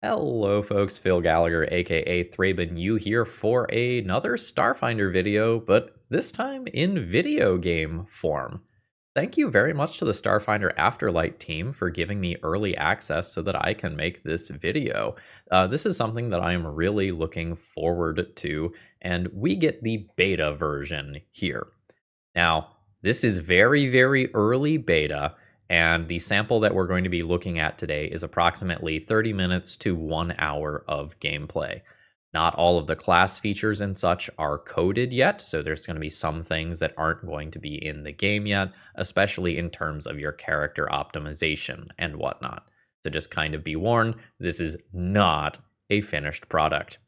Hello folks, Phil Gallagher aka Thraben U here for another Starfinder video, but this time in video game form. Thank you very much to the Starfinder Afterlight team for giving me early access so that I can make this video. This is something that I am really looking forward to, and we get the beta version here. Now, this is very early beta, and the sample that we're going to be looking at today is approximately 30 minutes to 1 hour of gameplay. Not all of the class features and such are coded yet, so there's going to be some things that aren't going to be in the game yet, especially in terms of your character optimization and whatnot. So just kind of be warned, this is not a finished product.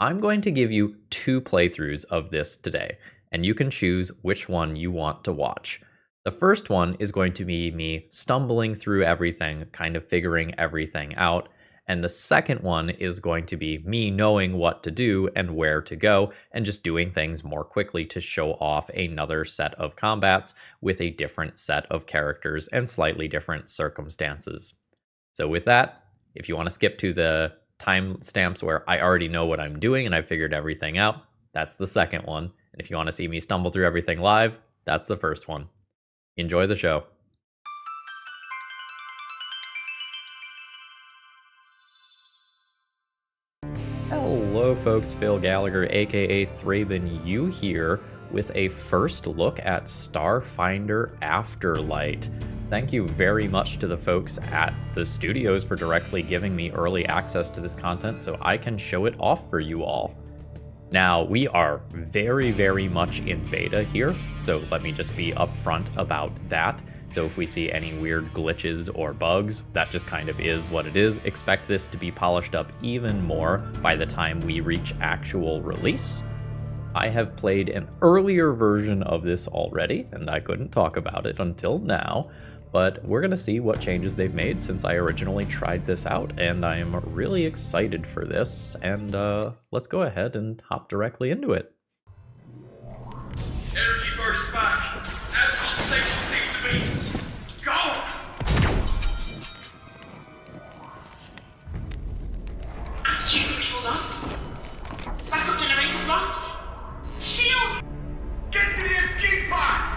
I'm going to give you 2 playthroughs of this today, and you can choose which one you want to watch. The first one is going to be me stumbling through everything, kind of figuring everything out. And the second one is going to be me knowing what to do and where to go and just doing things more quickly to show off another set of combats with a different set of characters and slightly different circumstances. So with that, if you want to skip to the timestamps where I already know what I'm doing and I figured everything out, that's the second one. And if you want to see me stumble through everything live, that's the first one. Enjoy the show. Hello folks, Phil Gallagher aka Thraben U here with a first look at Starfinder Afterlight. Thank you very much to the folks at the studios for directly giving me early access to this content so I can show it off for you all. Now, we are very much in beta here, so let me just be upfront about that. So if we see any weird glitches or bugs, that just kind of is what it is. Expect this to be polished up even more by the time we reach actual release. I have played an earlier version of this already, and I couldn't talk about it until now. But we're going to see what changes they've made since I originally tried this out, and I am really excited for this, and let's go ahead and hop directly into it. Energy burst back. As the station seems to be gone. Attitude control lost. Backup generators lost. Shields! Get to the escape pods.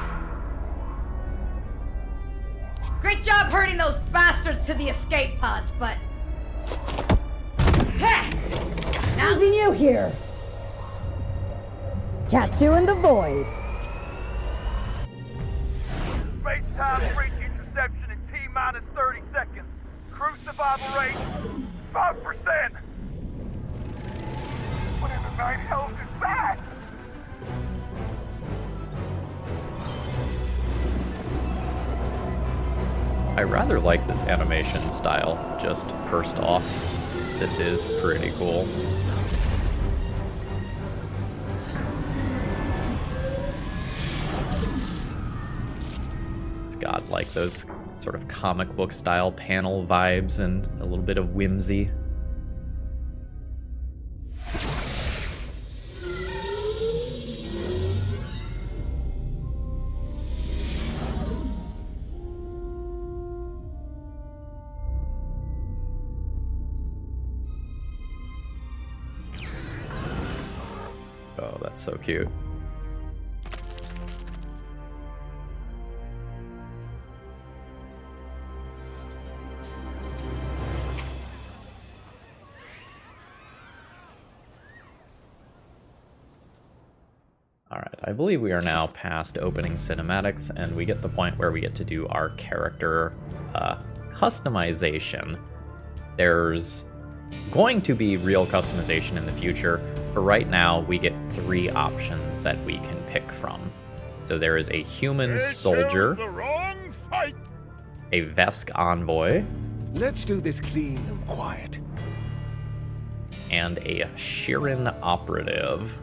Great job herding those bastards to the escape pods, but... Now Losing you here. Catch you in the void. Space-time breach interception in T-minus 30 seconds. Crew survival rate, 5%. What in the nine hells is that? I rather like this animation style, just first off. This is pretty cool. It's got like those sort of comic book style panel vibes and a little bit of whimsy. Oh, that's so cute. Alright, I believe we are now past opening cinematics, and we get the point where we get to do our character customization. There's going to be real customization in the future, but right now we get 3 options that we can pick from. So there is a human soldier, a Vesk envoy, Let's do this clean and quiet. and a Shirin operative.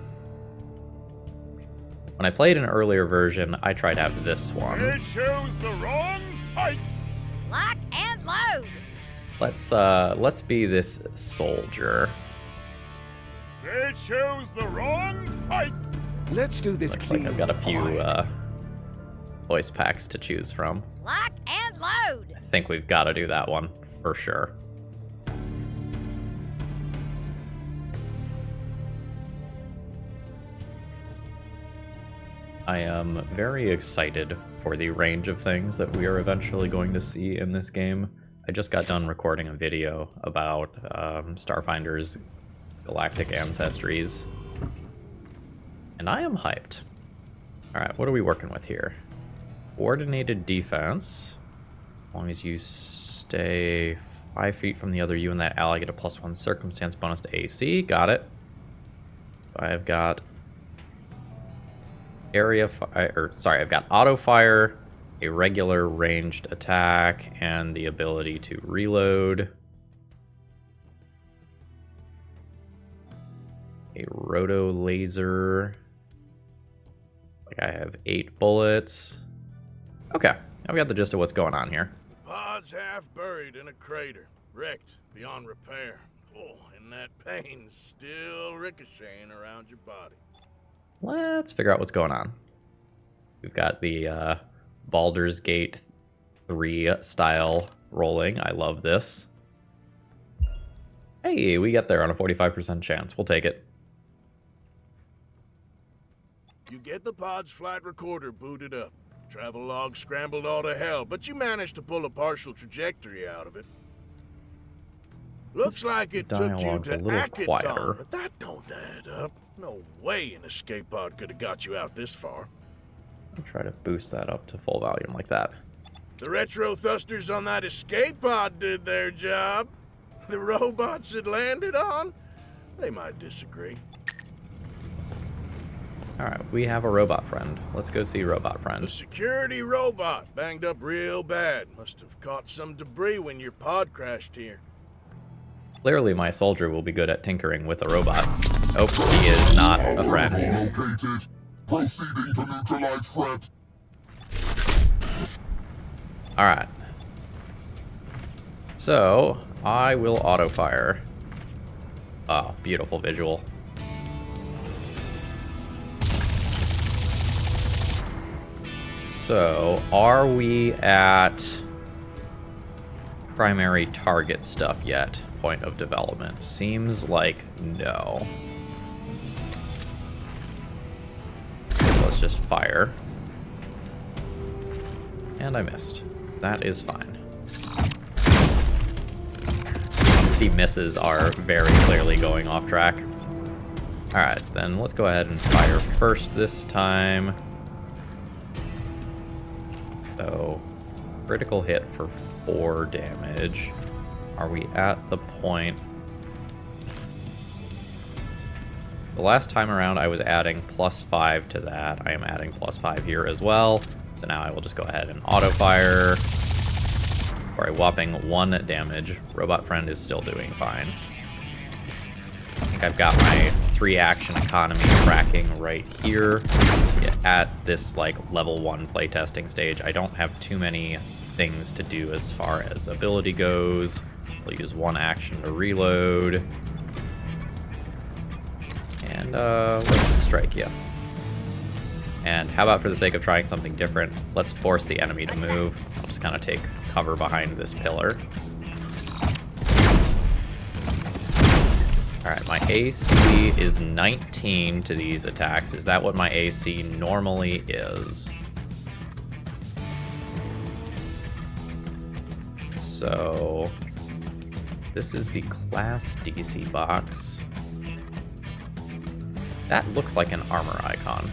When I played an earlier version, I tried out this one. It chose the wrong fight. lock and load. Let's be this soldier. They chose the wrong fight. Let's do this Looks clean like I've got a and few quiet. voice packs to choose from. Lock and load. I think we've got to do that one for sure. I am very excited for the range of things that we are eventually going to see in this game. I just got done recording a video about Starfinder's galactic ancestries, and I am hyped. Alright, what are we working with here? Coordinated defense. As long as you stay 5 feet from the other you in that alley, get a +1 circumstance bonus to AC. Got it. I've got I've got auto fire, a regular ranged attack, and the ability to reload. A roto laser. Like I have 8 bullets. Okay, I've got the gist of what's going on here. Pod's half buried in a crater, wrecked beyond repair. Oh, and that pain's still ricocheting around your body. Let's figure out what's going on. We've got the Baldur's Gate 3 style rolling. I love this. Hey, we get there on a 45% chance. We'll take it. You get the pod's flight recorder booted up. Travel log scrambled all to hell, but you managed to pull a partial trajectory out of it. Looks like it took you dialogue's a to little quieter. Akaton, but that don't add up. No way an escape pod could have got you out this far. I'll try to boost that up to full volume like that. The retro thrusters on that escape pod did their job. The robots it landed on, they might disagree. Alright, we have a robot friend. Let's go see robot friend. The security robot banged up real bad. Must have caught some debris when your pod crashed here. Clearly my soldier will be good at tinkering with a robot. Oh, he is not a friend. Located. Proceeding to neutralize threat. Alright. So, I will auto-fire. Oh, beautiful visual. So, are we at primary target stuff yet? Point of development. Seems like no. Let's just fire. And I missed. That is fine. The misses are very clearly going off track. Alright, then let's go ahead and fire first this time. So, critical hit for 4 damage. Are we at the point? The last time around I was adding +5 to that. I am adding +5 here as well. So now I will just go ahead and auto-fire for a whopping 1 damage. Robot friend is still doing fine. I think I've got my 3 action economy tracking right here. At this like level 1 playtesting stage, I don't have too many things to do as far as ability goes. We'll use 1 action to reload. And let's strike you. And how about for the sake of trying something different, let's force the enemy to move. I'll just kind of take cover behind this pillar. Alright, my AC is 19 to these attacks. Is that what my AC normally is? So, this is the class DC box. That looks like an armor icon.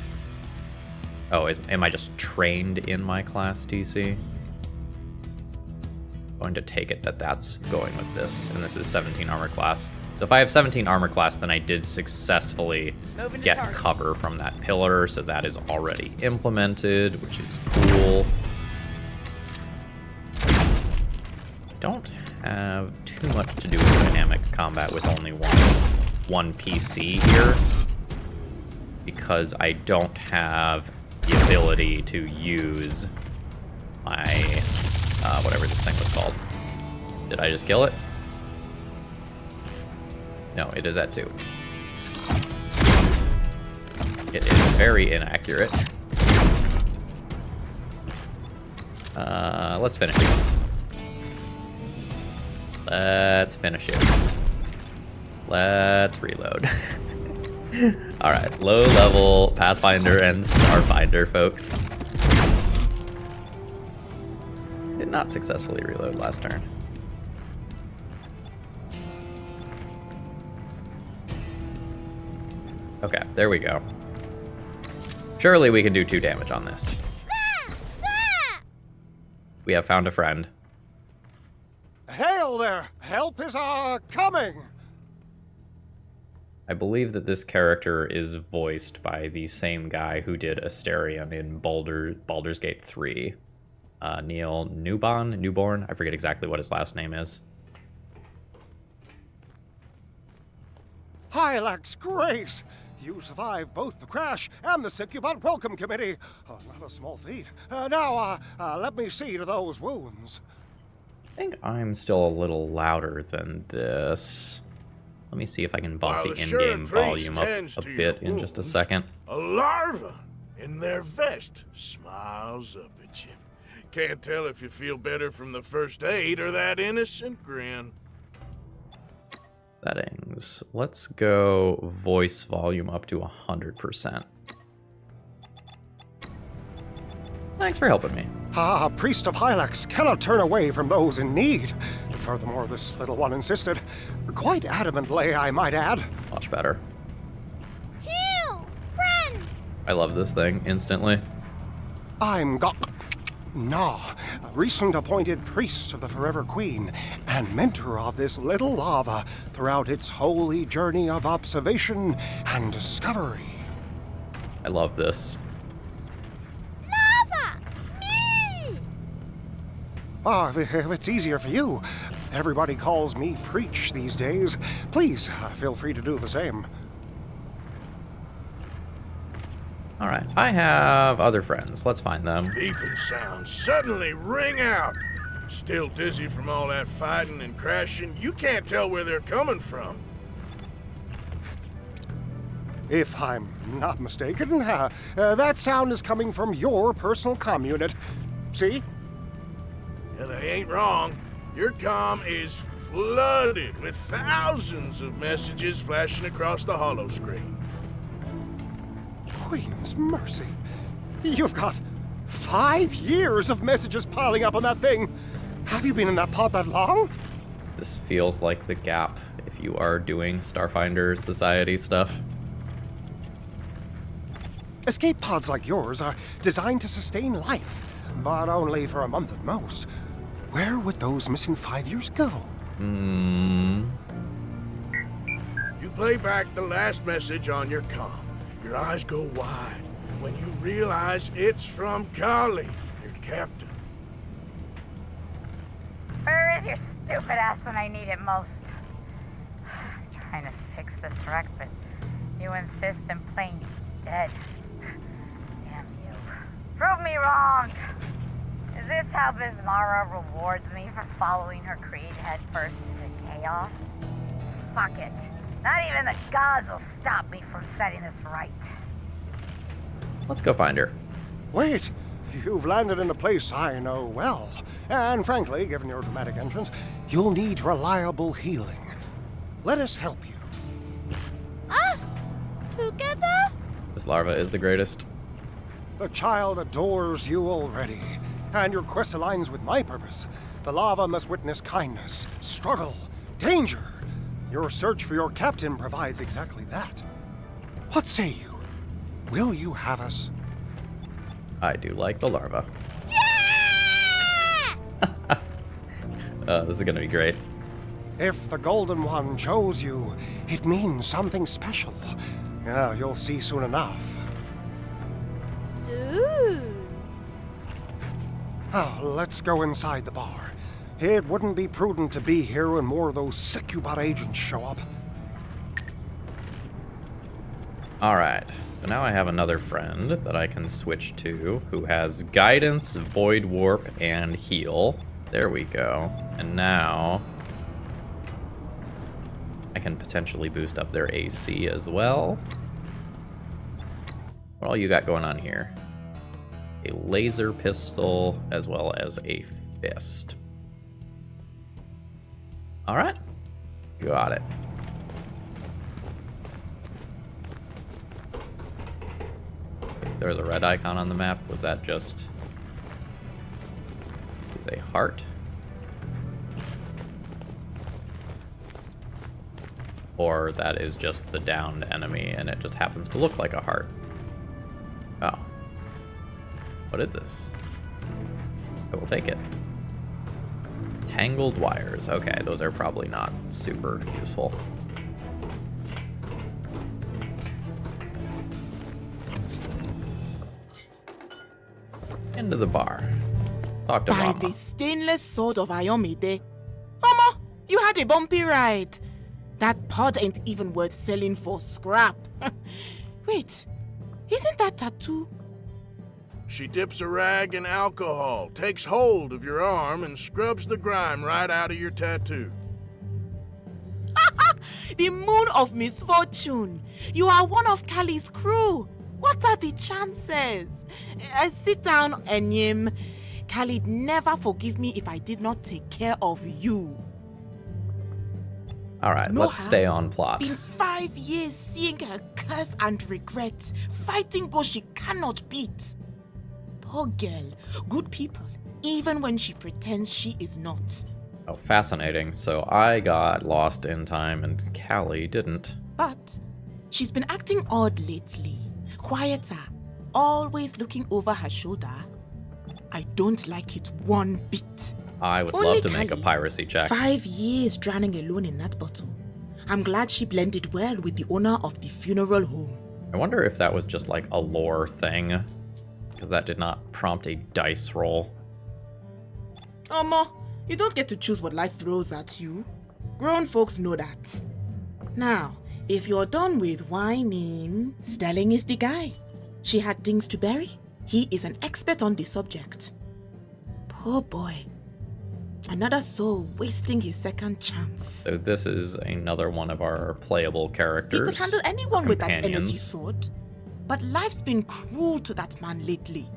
Oh, am I just trained in my class DC? I'm going to take it that that's going with this, and this is 17 armor class. So if I have 17 armor class, then I did successfully get cover from that pillar, so that is already implemented, which is cool. Don't have too much to do with dynamic combat with only one PC here, because I don't have the ability to use my, whatever this thing was called. Did I just kill it? No, it is at 2. It is very inaccurate. Let's finish it. Let's finish it. Let's reload. Alright, low level Pathfinder and Starfinder, folks. Did not successfully reload last turn. Okay, there we go. Surely we can do 2 damage on this. We have found a friend. Hail there! Help is coming! I believe that this character is voiced by the same guy who did Asterion in Baldur's Gate 3. Neil Newborn? I forget exactly what his last name is. Hylax Grace! You survived both the crash and the Succubant Welcome Committee. Not a small feat. Now, let me see to those wounds. I think I'm still a little louder than this. Let me see if I can bump the in-game volume up a bit in just a second. A larva in their vest smiles up at you. Can't tell if you feel better from the first aid or that innocent grin. Settings. Let's go voice volume up to 100%. Thanks for helping me. Priest of Hylax cannot turn away from those in need. Furthermore, this little one insisted. Quite adamantly, I might add. Much better. Heal! Friend! I love this thing instantly. I'm Nah, a recent appointed priest of the Forever Queen, and mentor of this little lava throughout its holy journey of observation and discovery. I love this. Lava! Me! If it's easier for you. Everybody calls me Preach these days. Please, feel free to do the same. Alright, I have other friends. Let's find them. Beeping sounds suddenly ring out. Still dizzy from all that fighting and crashing, you can't tell where they're coming from. If I'm not mistaken, that sound is coming from your personal comm unit. See? Yeah, they ain't wrong. Your comm is flooded with thousands of messages flashing across the holo screen. Queen's mercy. You've got 5 years of messages piling up on that thing. Have you been in that pod that long? This feels like the gap if you are doing Starfinder Society stuff. Escape pods like yours are designed to sustain life, but only for a month at most. Where would those missing 5 years go? You play back the last message on your comm. Your eyes go wide when you realize it's from Kali, your captain. Where is your stupid ass when I need it most? I'm trying to fix this wreck, but you insist on playing dead. Damn you. Prove me wrong! Is this how Bismara rewards me for following her creed headfirst into chaos? Fuck it. Not even the gods will stop me from setting this right. Let's go find her. Wait, you've landed in a place I know well. And frankly, given your dramatic entrance, you'll need reliable healing. Let us help you. Us? Together? This larva is the greatest. The child adores you already, and your quest aligns with my purpose. The lava must witness kindness, struggle, danger. Your search for your captain provides exactly that. What say you? Will you have us? I do like the larva. Yeah! This is gonna be great. If the Golden One chose you, it means something special. Yeah, you'll see soon enough. Soon. Oh, let's go inside the bar. It wouldn't be prudent to be here when more of those Succubot agents show up. Alright, so now I have another friend that I can switch to who has Guidance, Void Warp, and Heal. There we go. And now I can potentially boost up their AC as well. What all you got going on here? A laser pistol as well as a fist. Alright, got it. There's a red icon on the map. Was that just... is a heart? Or that is just the downed enemy and it just happens to look like a heart. Oh. What is this? I will take it. Tangled wires. Okay, those are probably not super useful. Into the bar. Talk to By Mama. the stainless sword of Ayomide. Mama, you had a bumpy ride. That pod ain't even worth selling for scrap. Wait, isn't that tattoo? She dips a rag in alcohol, takes hold of your arm, and scrubs the grime right out of your tattoo. The moon of misfortune. You are one of Kali's crew. What are the chances? Sit down, Enyim. Kali'd never forgive me if I did not take care of you. Alright, let's stay on plot. Been 5 years seeing her curse and regret, fighting ghosts she cannot beat. Poor girl, good people, even when she pretends she is not. Oh, fascinating. So I got lost in time and Callie didn't. But she's been acting odd lately, quieter, always looking over her shoulder. I don't like it one bit. I would Only love to make a Kali, piracy check. 5 years drowning alone in that bottle. I'm glad she blended well with the owner of the funeral home. I wonder if that was just like a lore thing, because that did not prompt a dice roll. Omo, you don't get to choose what life throws at you. Grown folks know that. Now, if you're done with whining, Sterling is the guy. She had things to bury. He is an expert on the subject. Poor boy. Another soul wasting his second chance. So this is another one of our playable characters. He could handle anyone with that energy companions. sword. But life's been cruel to that man lately.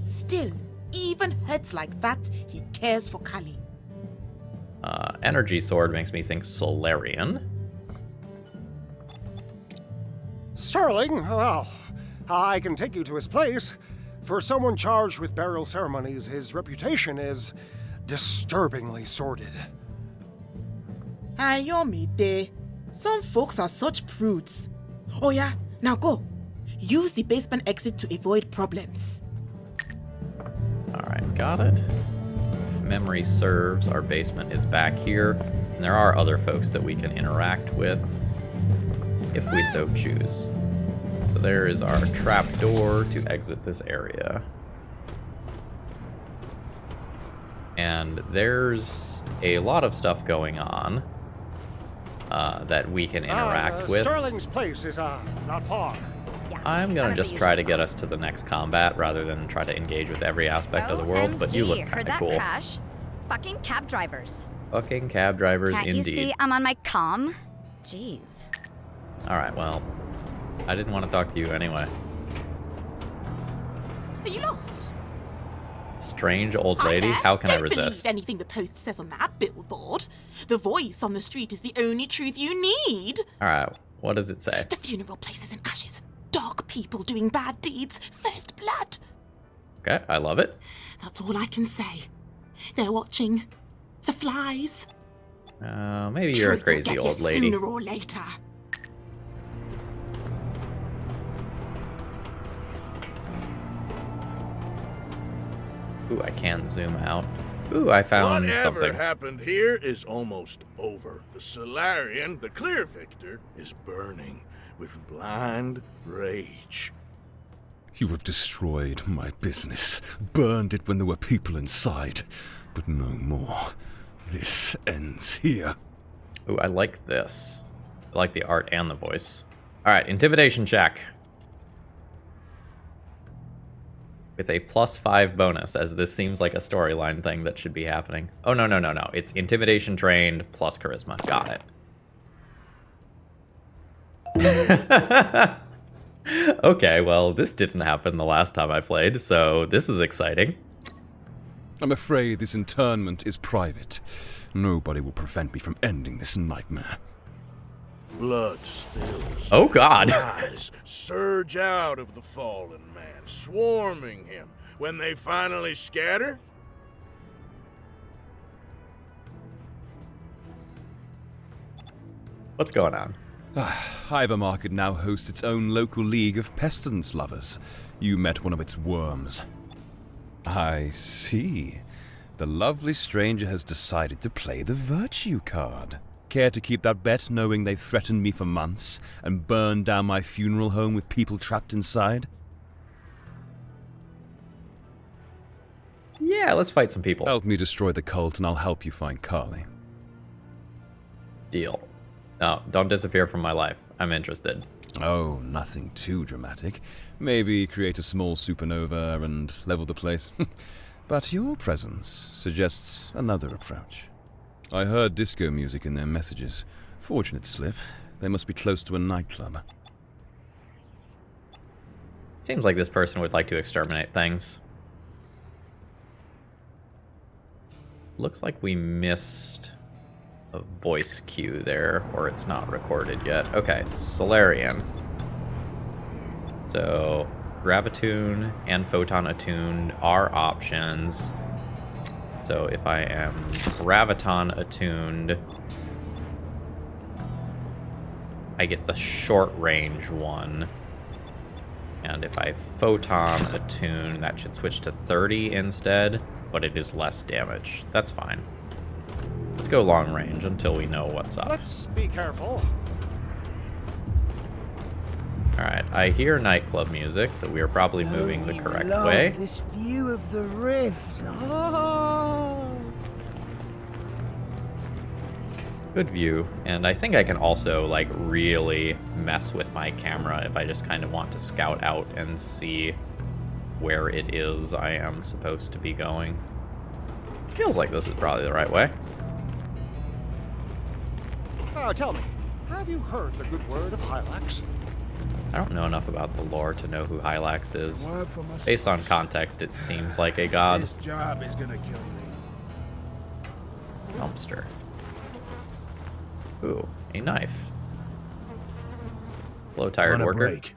Still, even hurts like that, he cares for Kali. Energy sword makes me think Solarian. Sterling, well, I can take you to his place. For someone charged with burial ceremonies, his reputation is disturbingly sordid. Ayomide, some folks are such prudes. Oh yeah, now go. Use the basement exit to avoid problems. Alright, got it. If memory serves, our basement is back here. And there are other folks that we can interact with, if we so choose. So there is our trap door to exit this area. And there's a lot of stuff going on that we can interact with. Sterling's place is not far. I'm gonna just try to get us to the next combat rather than try to engage with every aspect of the world, but you look Heard kind of that cool. crash? Fucking cab drivers. Fucking cab drivers, Can't indeed. you see I'm on my comm? Jeez. Alright, well, I didn't want to talk to you anyway. Are you lost? Strange old lady, how can I Don't resist? believe anything the post says on that billboard. The voice on the street is the only truth you need. Alright, what does it say? The funeral place is in ashes. Dark people doing bad deeds. First blood. Okay, I love it. That's all I can say. They're watching. The flies. Maybe you're a Truth will crazy get old you lady. Sooner or later. Ooh, I can zoom out. Ooh, I found Whatever something. happened here is almost over. The Solarian, the clear victor, is burning with blind rage. You have destroyed my business, burned it when there were people inside, but no more. This ends here. Ooh, I like this. I like the art and the voice. Alright, intimidation check. With a +5 bonus, as this seems like a storyline thing that should be happening. Oh, no. It's intimidation trained plus charisma. Got it. Okay, well, this didn't happen the last time I played, so this is exciting. I'm afraid this internment is private. Nobody will prevent me from ending this nightmare. Blood stills. Oh God. Flies surge out of the fallen man, swarming him. When they finally scatter, What's going on? Ivermarket now hosts its own local league of pestilence lovers. You met one of its worms. I see. The lovely stranger has decided to play the virtue card. Care to keep that bet, knowing they've threatened me for months and burned down my funeral home with people trapped inside? Yeah, let's fight some people. Help me destroy the cult and I'll help you find Carly. Deal. No, don't disappear from my life. I'm interested. Oh, nothing too dramatic. Maybe create a small supernova and level the place. But your presence suggests another approach. I heard disco music in their messages. Fortunate slip. They must be close to a nightclub. Seems like this person would like to exterminate things. Looks like we missed a voice cue there, or it's not recorded yet. Okay, Solarian. So, Gravitune and Photon Attuned are options. So if I am Graviton Attuned, I get the short range one. And if I Photon Attune, that should switch to 30 instead, but it is less damage. That's fine. Let's go long range until we know what's up. Let's be careful. Alright, I hear nightclub music, so we are probably moving the correct way. This view of the rift. Oh. Good view, and I think I can also like really mess with my camera if I just kind of want to scout out and see where it is I am supposed to be going. Feels like this is probably the right way. Tell me, have you heard the good word of Hylax? I don't know enough about the lore to know who Hylax is. Based on context, it seems like a god. this job is gonna kill me. Dumpster. Ooh, a knife. Hello, tired worker. Break.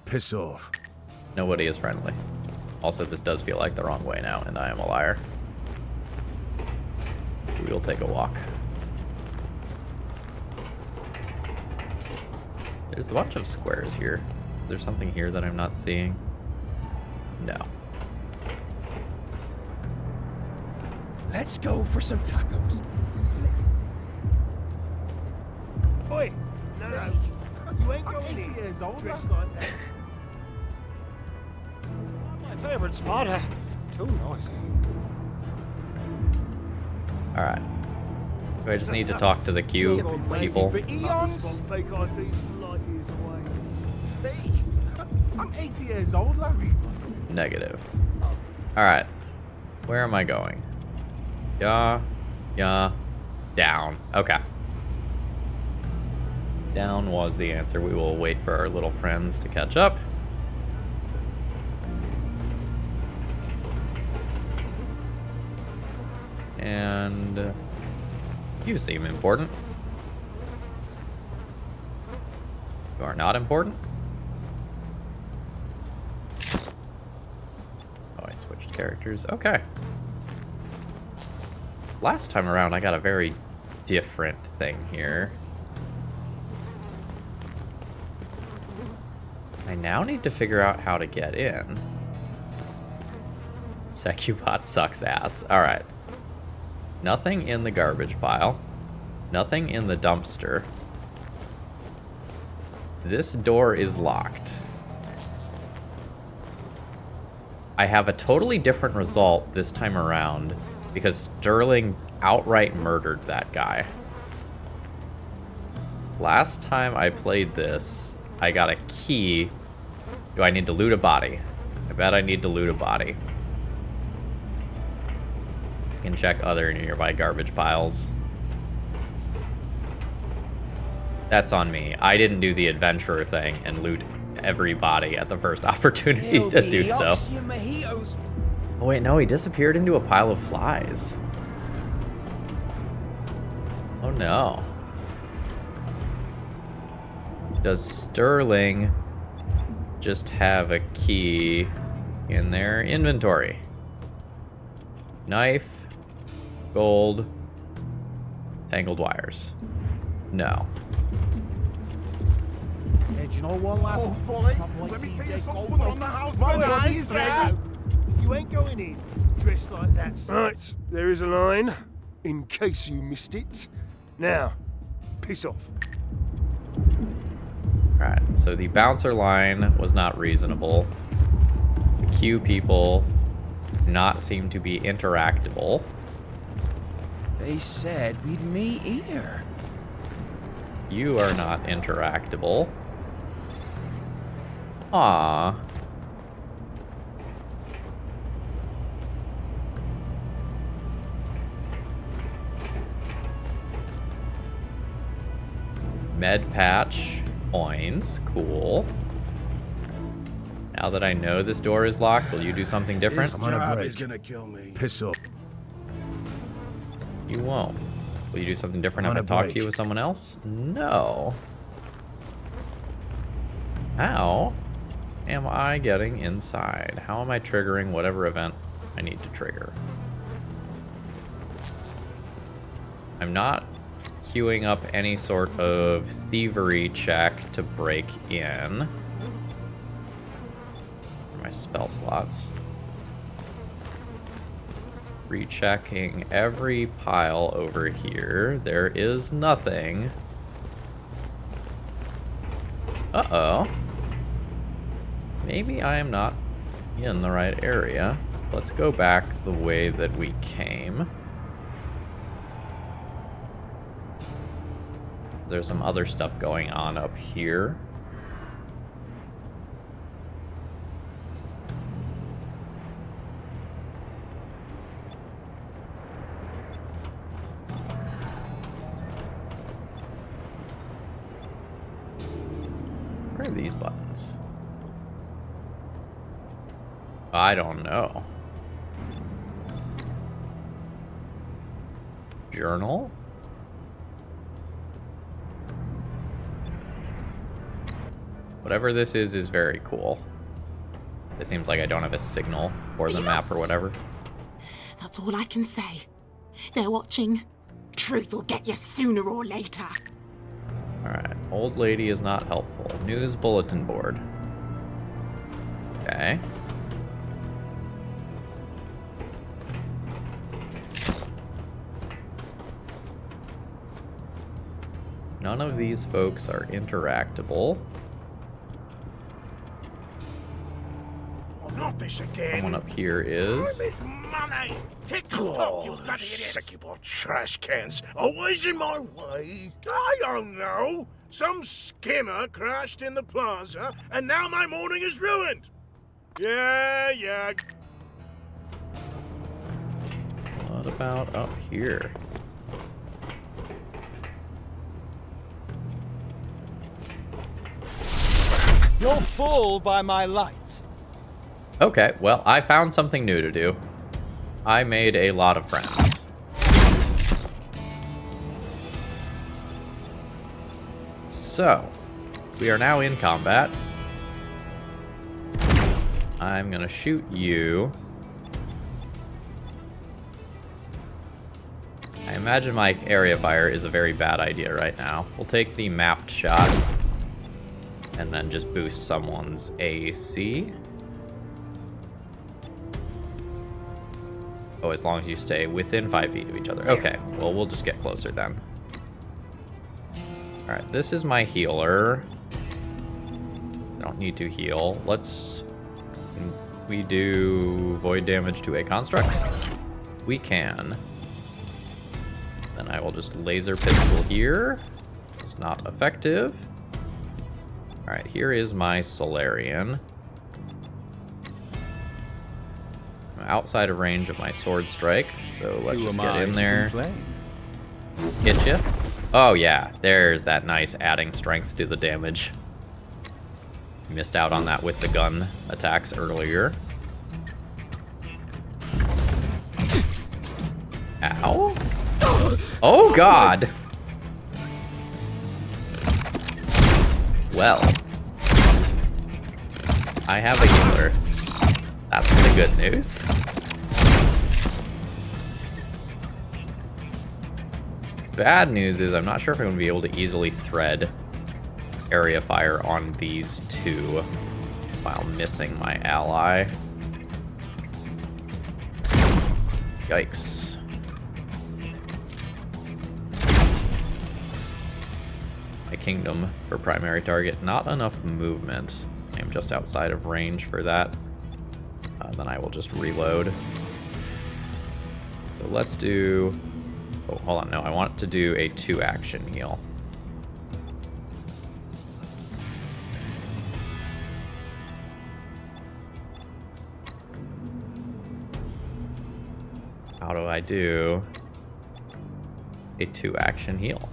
Piss off. Nobody is friendly. Also, this does feel like the wrong way now, and I am a liar. We will take a walk. There's a bunch of squares here. There's something here that I'm not seeing. No. Let's go for some tacos. Oi! No. You ain't going 80 years old last night. Not my favorite spot. Too noisy. Alright. Do I just need to talk to the queue people? For eons? Fake IDs from light years away. I'm 80 years old, Larry. Negative. Alright. Where am I going? Yeah. Down. Okay. Down was the answer. We will wait for our little friends to catch up. And you seem important. You are not important. Oh, I switched characters. Okay. Last time around, I got a very different thing here. I now need to figure out how to get in. Secubot sucks ass. Alright. Nothing in the garbage pile. Nothing in the dumpster. This door is locked. I have a totally different result this time around because Sterling outright murdered that guy. Last time I played this, I got a key. Do I need to loot a body? I bet I need to loot a body. I can check other nearby garbage piles. That's on me. I didn't do the adventurer thing and loot every body at the first opportunity to do so. Oh wait, no, he disappeared into a pile of flies. Oh no. Does Sterling just have a key in their inventory? Knife, gold, tangled wires. No. Hey, do you know what, lad? Oh, boy, let me tell you something on the house My tonight, body's ready. You ain't going in dressed like that. Right, there is a line, in case you missed it. Now, piss off. Alright, so the bouncer line was not reasonable. The queue people do not seem to be interactable. They said we'd meet here. You are not interactable. Ah. Med patch points, cool. Now that I know this door is locked, will you do something different? I'm on a break. He's gonna kill me. Piss off. You won't. Will you do something different I'm if I on a talk break. to you with someone else? No. How am I getting inside? How am I triggering whatever event I need to trigger? I'm not queuing up any sort of thievery check to break in. My spell slots. Rechecking every pile over here. There is nothing. Uh-oh. Maybe I am not in the right area. Let's go back the way that we came. There's some other stuff going on up here. Where are these buttons? I don't know. Journal? Whatever this is very cool. It seems like I don't have a signal for the map or whatever. That's all I can say. They're watching. Truth will get you sooner or later. Alright, old lady is not helpful. News bulletin board. Okay. None of these folks are interactable. Not this again. Someone up here is. Time is money. Tick-tock, you bloody idiot. Sick of your trash cans. Always in my way. I don't know. Some skimmer crashed in the plaza, and now my morning is ruined. Yeah. What about up here? You're fooled by my light. Okay, well, I found something new to do. I made a lot of friends. So, we are now in combat. I'm gonna shoot you. I imagine my area fire is a very bad idea right now. We'll take the mapped shot and then just boost someone's AC. Oh, as long as you stay within 5 feet of each other. Okay, well, we'll just get closer then. Alright, this is my healer. I don't need to heal. Let's... Can we do void damage to a construct? We can. Then I will just laser pistol here. It's not effective. Alright, here is my Solarian. Outside of range of my sword strike, so let's just get in there. Hit you. Oh yeah, there's that nice adding strength to the damage. Missed out on that with the gun attacks earlier. Ow. Oh god. Well, I have a healer. That's the good news. Bad news is I'm not sure if I'm going to be able to easily thread area fire on these two while missing my ally. Yikes. My kingdom for primary target. Not enough movement. I'm just outside of range for that. Then I will just reload. So let's do... Oh, hold on. No, I want to do a 2-action heal. How do I do a 2-action heal?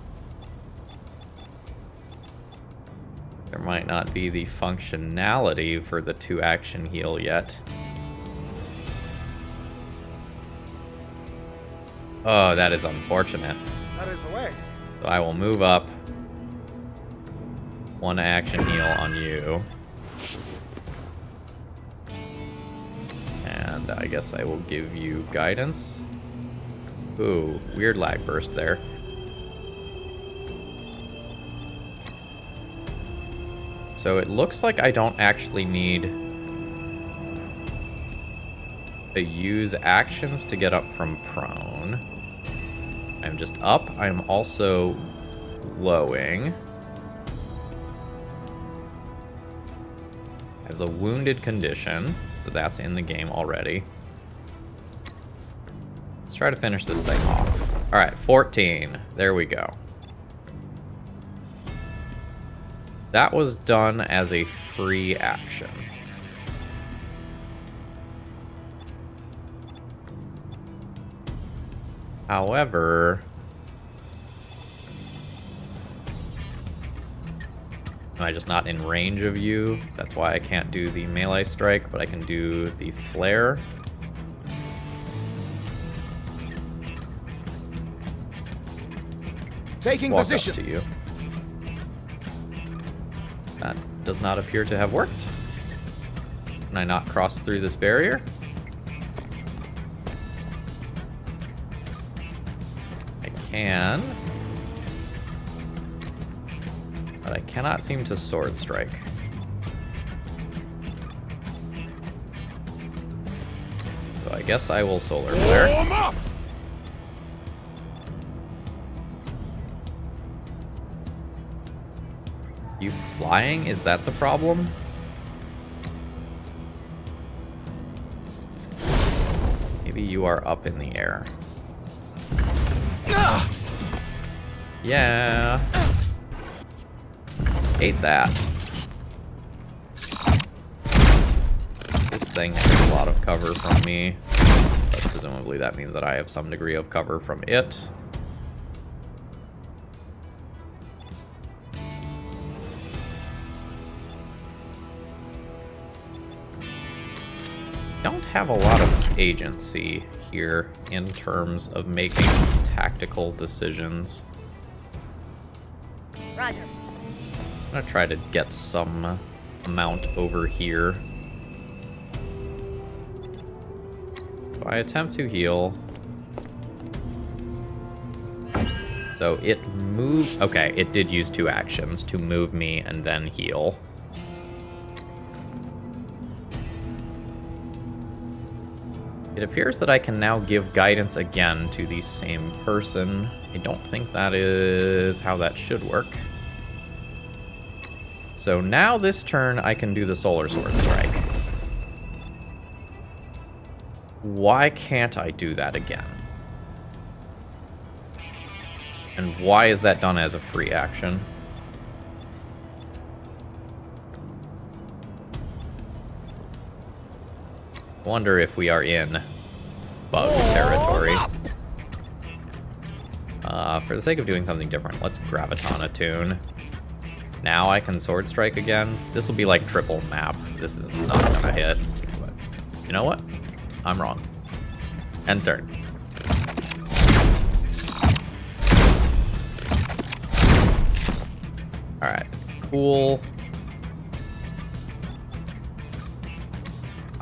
There might not be the functionality for the 2-action heal yet. Oh, that is unfortunate. That is the way. So I will move up. 1-action heal on you. And I guess I will give you guidance. Ooh, weird lag burst there. So it looks like I don't actually need to use actions to get up from prone. I'm just up. I'm also glowing. I have the wounded condition, so that's in the game already. Let's try to finish this thing off. All right, 14. There we go. That was done as a free action. However, am I just not in range of you? That's why I can't do the melee strike, but I can do the flare. Taking Walk position. up to you. That does not appear to have worked. Can I not cross through this barrier? I can. But I cannot seem to sword strike. So I guess I will solar flare. Warm up. You flying? Is that the problem? Maybe you are up in the air. Yeah. Hate that. This thing has a lot of cover from me, but presumably that means that I have some degree of cover from it. Don't have a lot of agency here in terms of making tactical decisions. Roger. I'm gonna try to get some amount over here. So I attempt to heal. So it moved. Okay, it did use 2 actions to move me and then heal. It appears that I can now give guidance again to the same person. I don't think that is how that should work. So now this turn I can do the Solar Sword Strike. Why can't I do that again? And why is that done as a free action? Wonder if we are in bug territory. For the sake of doing something different, let's Graviton Attune. Now I can Sword Strike again. This will be like triple map. This is not gonna hit. But you know what? I'm wrong. End turn. Alright. Cool.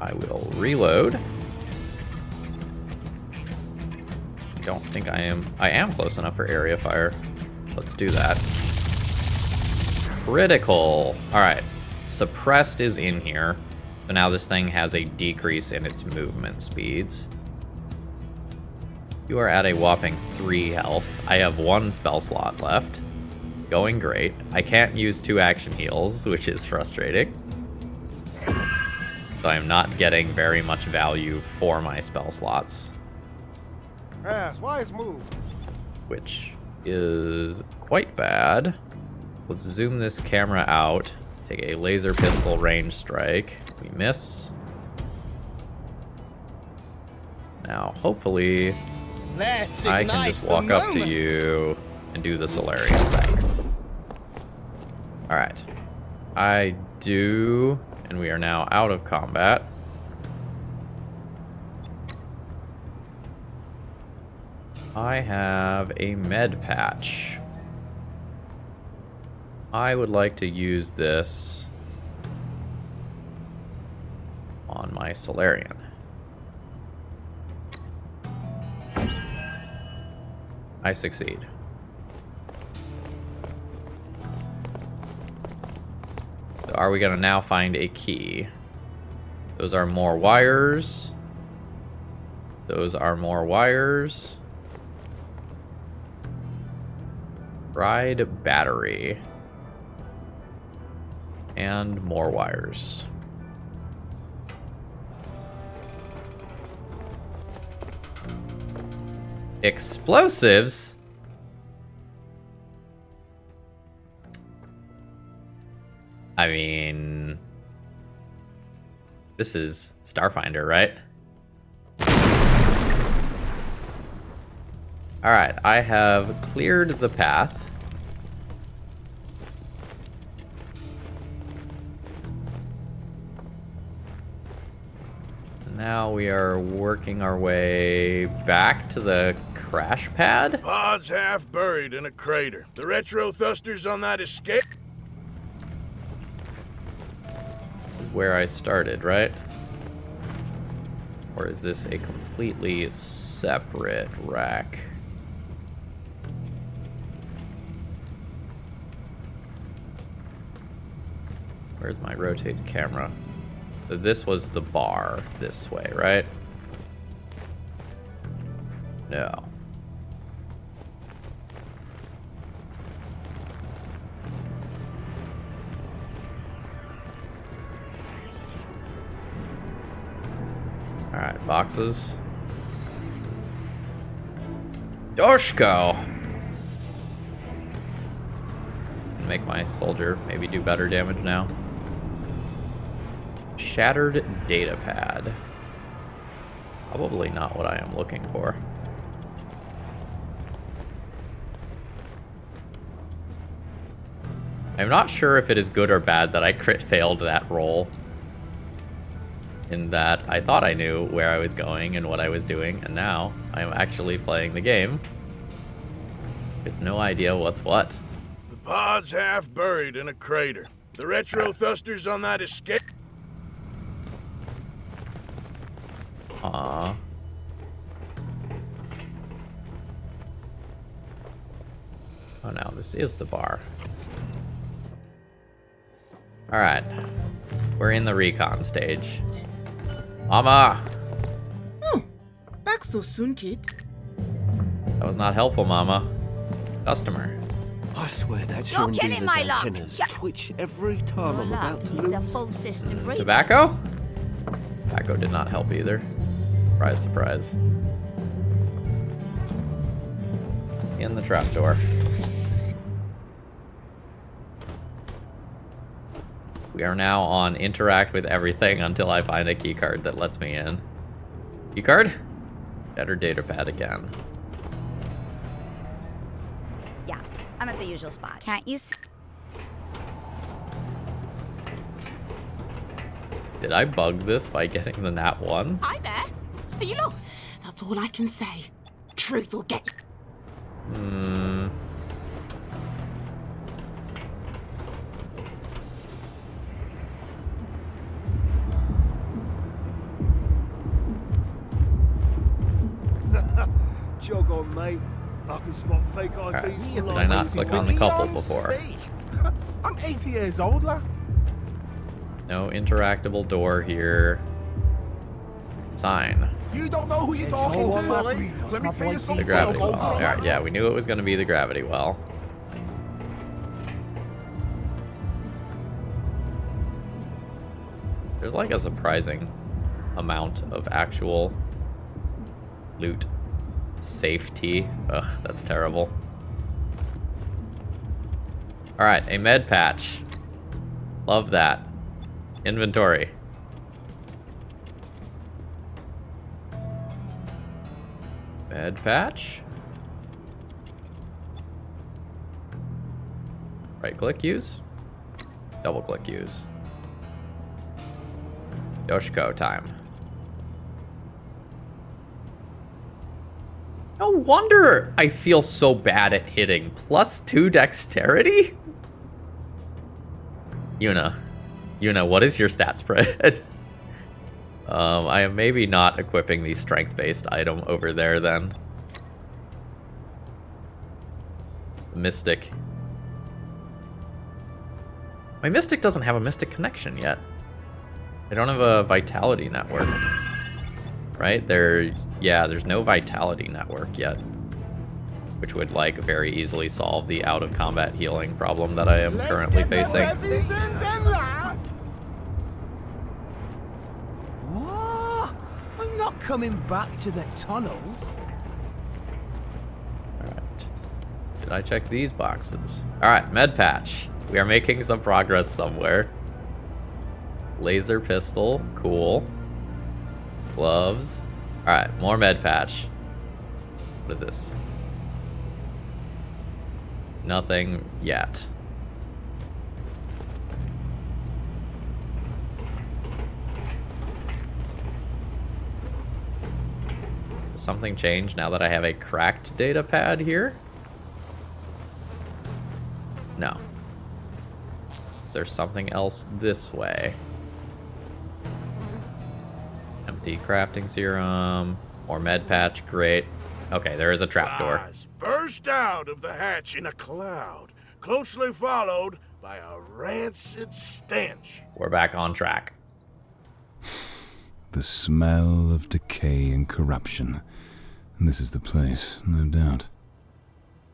I will reload. Don't think I am close enough for area fire. Let's do that. Critical. All right. Suppressed is in here. So now this thing has a decrease in its movement speeds. You are at a whopping 3 health. I have 1 spell slot left. Going great. I can't use 2 action heals, which is frustrating. So I'm not getting very much value for my spell slots. Yes, wise move. Which is quite bad. Let's zoom this camera out. Take a laser pistol range strike. We miss. Now, hopefully, I can just walk up to you and do the Solarian thing. Alright. I do, and we are now out of combat. I have a med patch. I would like to use this on my Solarian. I succeed. So are we gonna now find a key? Those are more wires. Those are more wires. Fried battery. And more wires. Explosives? I mean, this is Starfinder, right? Alright, I have cleared the path. Now we are working our way back to the crash pad. Pod's half buried in a crater. The retro thrusters on that escape. This is where I started, right? Or is this a completely separate rack? Where's my rotated camera? So this was the bar this way, right? No. Alright, boxes. Doshko! Make my soldier maybe do better damage now. Shattered data pad. Probably not what I am looking for. I'm not sure if it is good or bad that I crit failed that roll. In that I thought I knew where I was going and what I was doing, and now I'm actually playing the game with no idea what's what. The pod's half buried in a crater. The retro thrusters on that escape. Aww. Oh no, this is the bar. Alright. We're in the recon stage. Mama! Oh, back so soon, kid. That was not helpful, Mama. Customer. I swear that You're killing my luck. antennas twitch every time I'm about to It's a lose. full system break. Tobacco? Tobacco did not help either. Surprise, surprise. In the trapdoor. We are now on interact with everything until I find a keycard that lets me in. Keycard? Better data pad again. Yeah, I'm at the usual spot. Can't you see? Did I bug this by getting the nat 1? Hi there. Are you lost? That's all I can say. Truth will get you. Jog on, mate. I can spot fake IDs. Alright, from did like I not 80 click on the couple before? I'm 80 years old, lad. No interactable door here. Sign. You don't know who you're talking to, Lily. Let me tell you The something. gravity well. Alright, yeah, we knew it was going to be the gravity well. There's like a surprising amount of actual loot safety. Ugh, that's terrible. Alright, a med patch. Love that. Inventory. Med patch. Right click use. Double click use. Yoshiko time. No wonder I feel so bad at hitting. +2 dexterity? Yuna, what is your stat spread? I am maybe not equipping the strength-based item over there then. Mystic. My Mystic doesn't have a Mystic connection yet. I don't have a Vitality network. Right? There's no Vitality network yet. Which would, like, very easily solve the out-of-combat healing problem that I am currently facing. What? I'm not coming back to the tunnels. Alright. Did I check these boxes? Alright, med patch. We are making some progress somewhere. Laser pistol, cool. Gloves. Alright, more med patch. What is this? Nothing yet. Does something change now that I have a cracked data pad here? No. Is there something else this way? Empty crafting serum. More med patch, great. Okay, there is a trapdoor. Flies burst out of the hatch in a cloud, closely followed by a rancid stench. We're back on track. The smell of decay and corruption. And this is the place, no doubt.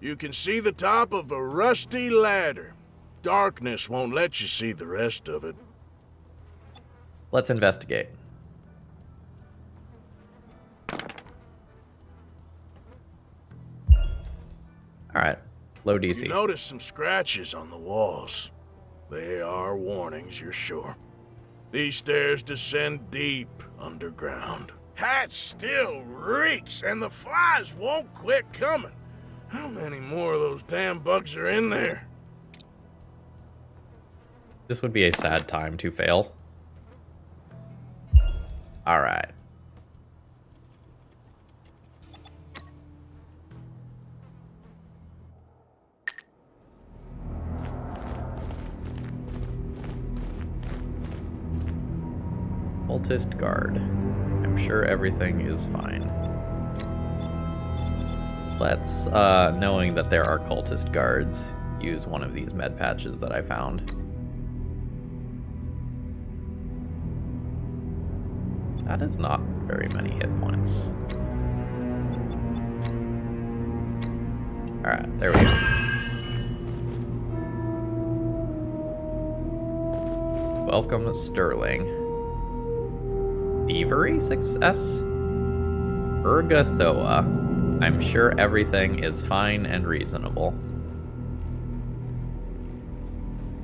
You can see the top of a rusty ladder. Darkness won't let you see the rest of it. Let's investigate. Alright, low DC. You notice some scratches on the walls. They are warnings, you're sure. These stairs descend deep underground. Hatch still reeks, and the flies won't quit coming. How many more of those damn bugs are in there? This would be a sad time to fail. Alright. Cultist guard. I'm sure everything is fine. Let's, knowing that there are cultist guards, use one of these med patches that I found. That is not very many hit points. Alright, there we go. Welcome, Sterling. Thievery success? Urgathoa. I'm sure everything is fine and reasonable.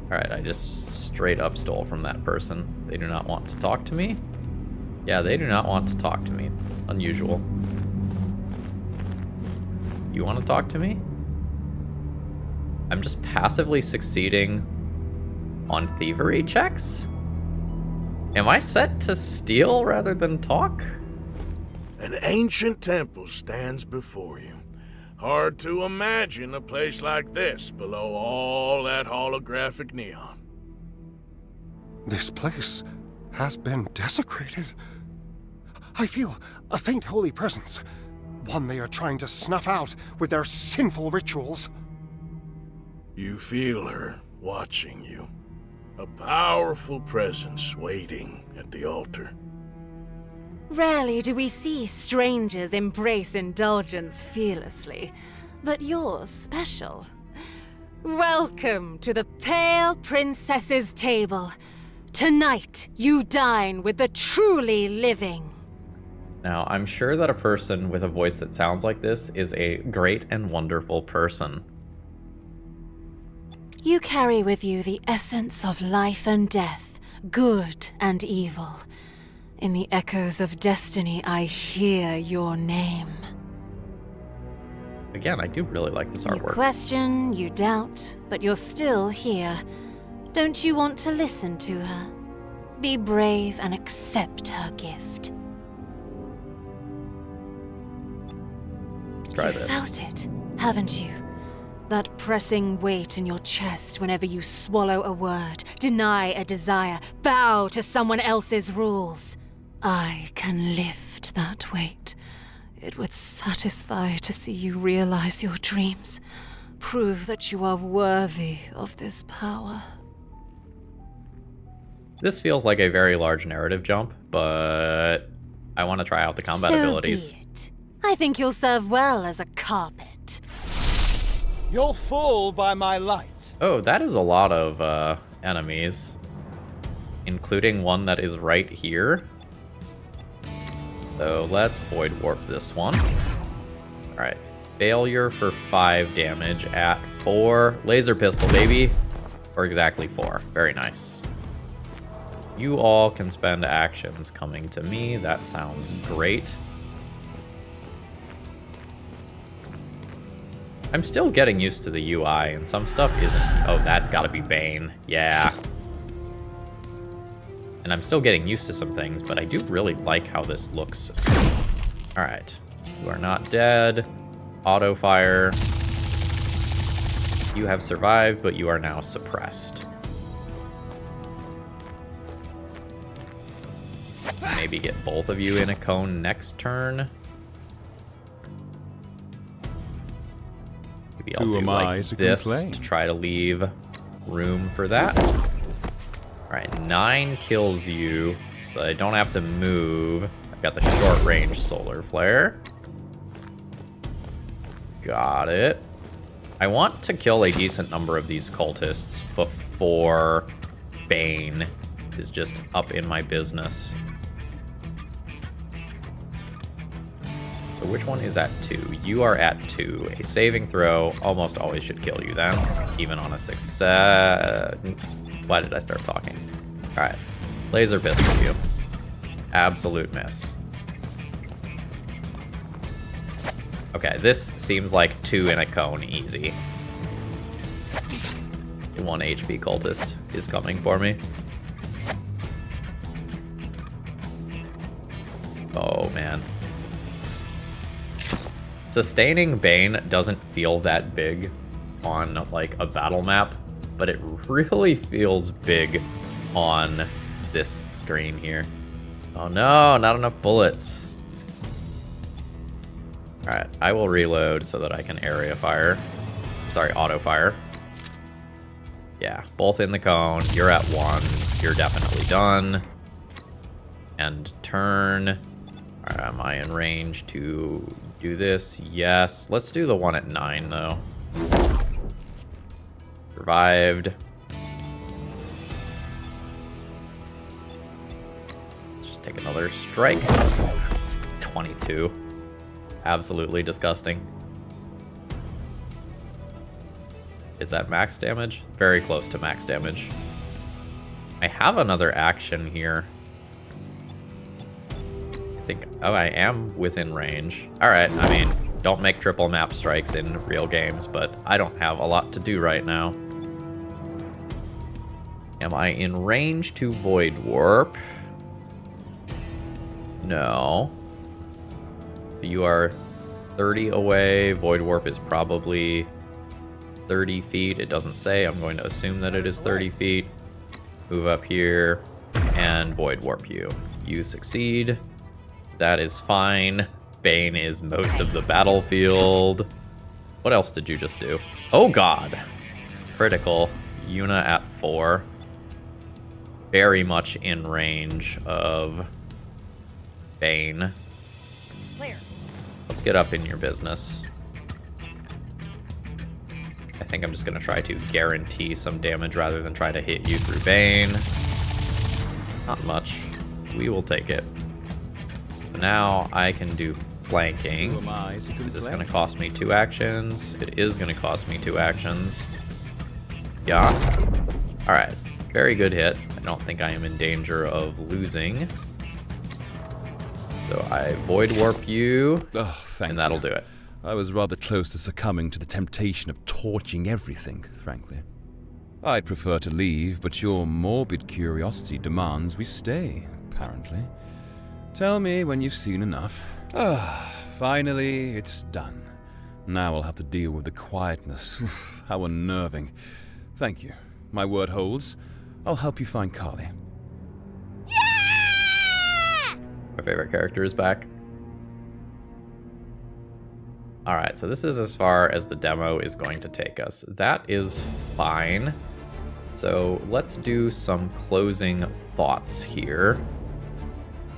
Alright, I just straight up stole from that person. They do not want to talk to me? Yeah, they do not want to talk to me. Unusual. You want to talk to me? I'm just passively succeeding on thievery checks? Am I set to steal rather than talk? An ancient temple stands before you. Hard to imagine a place like this below all that holographic neon. This place has been desecrated. I feel a faint holy presence, one they are trying to snuff out with their sinful rituals. You feel her watching you. A powerful presence waiting at the altar. Rarely do we see strangers embrace indulgence fearlessly, but you're special. Welcome to the Pale Princess's table. Tonight, you dine with the truly living. Now, I'm sure that a person with a voice that sounds like this is a great and wonderful person. You carry with you the essence of life and death, good and evil. In the echoes of destiny, I hear your name. Again, I do really like this artwork. You question, you doubt, but you're still here. Don't you want to listen to her? Be brave and accept her gift. Try You this. felt it, haven't you? That pressing weight in your chest whenever you swallow a word, deny a desire, bow to someone else's rules. I can lift that weight. It would satisfy to see you realize your dreams. Prove that you are worthy of this power. This feels like a very large narrative jump, but I want to try out the combat abilities. Be it. I think you'll serve well as a carpet. You'll fall by my light. Oh, that is a lot of enemies, including one that is right here. So let's Void Warp this one. Alright, failure for 5 damage at 4. Laser pistol, baby. Or exactly 4. Very nice. You all can spend actions coming to me. That sounds great. I'm still getting used to the UI, and some stuff isn't. Oh, that's gotta be Bane. Yeah. And I'm still getting used to some things, but I do really like how this looks. Alright. You are not dead. Auto fire. You have survived, but you are now suppressed. Maybe get both of you in a cone next turn. Maybe I'll Who do am I like to this complain? to try to leave room for that. Alright, 9 kills you, so I don't have to move. I've got the short range solar flare. Got it. I want to kill a decent number of these cultists before Bane is just up in my business. So which one is at 2? You are at 2. A saving throw almost always should kill you then, even on a success. Why did I start talking? Alright. Laser pistol you. Absolute miss. Okay, this seems like 2 in a cone easy. The 1 HP cultist is coming for me. Oh, man. Sustaining Bane doesn't feel that big on, like, a battle map, but it really feels big on this screen here. Oh no, not enough bullets. Alright, I will reload so that I can area fire. Sorry, auto fire. Yeah, both in the cone. You're at 1. You're definitely done. End turn. Alright, am I in range to do this? Yes. Let's do the one at 9, though. Survived. Let's just take another strike. 22. Absolutely disgusting. Is that max damage? Very close to max damage. I have another action here. I think, oh, I am within range. All right, I mean, don't make triple map strikes in real games, but I don't have a lot to do right now. Am I in range to Void Warp? No. You are 30 away. Void Warp is probably 30 feet. It doesn't say. I'm going to assume that it is 30 feet. Move up here and Void Warp you. You succeed. That is fine. Bane is most of the battlefield. What else did you just do? Oh god. Critical. Yuna at 4. Very much in range of Bane. Clear. Let's get up in your business. I think I'm just going to try to guarantee some damage rather than try to hit you through Bane. Not much. We will take it. Now I can do flanking. Is this going to cost me 2 actions? It is going to cost me 2 actions. Yeah. Alright. Very good hit. I don't think I am in danger of losing. So I Void Warp you, and that'll do it. I was rather close to succumbing to the temptation of torching everything, frankly. I'd prefer to leave, but your morbid curiosity demands we stay, apparently. Tell me when you've seen enough. Finally, it's done. Now I'll have to deal with the quietness. How unnerving. Thank you. My word holds. I'll help you find Carly. My favorite character is back. Alright, so this is as far as the demo is going to take us. That is fine. So let's do some closing thoughts here.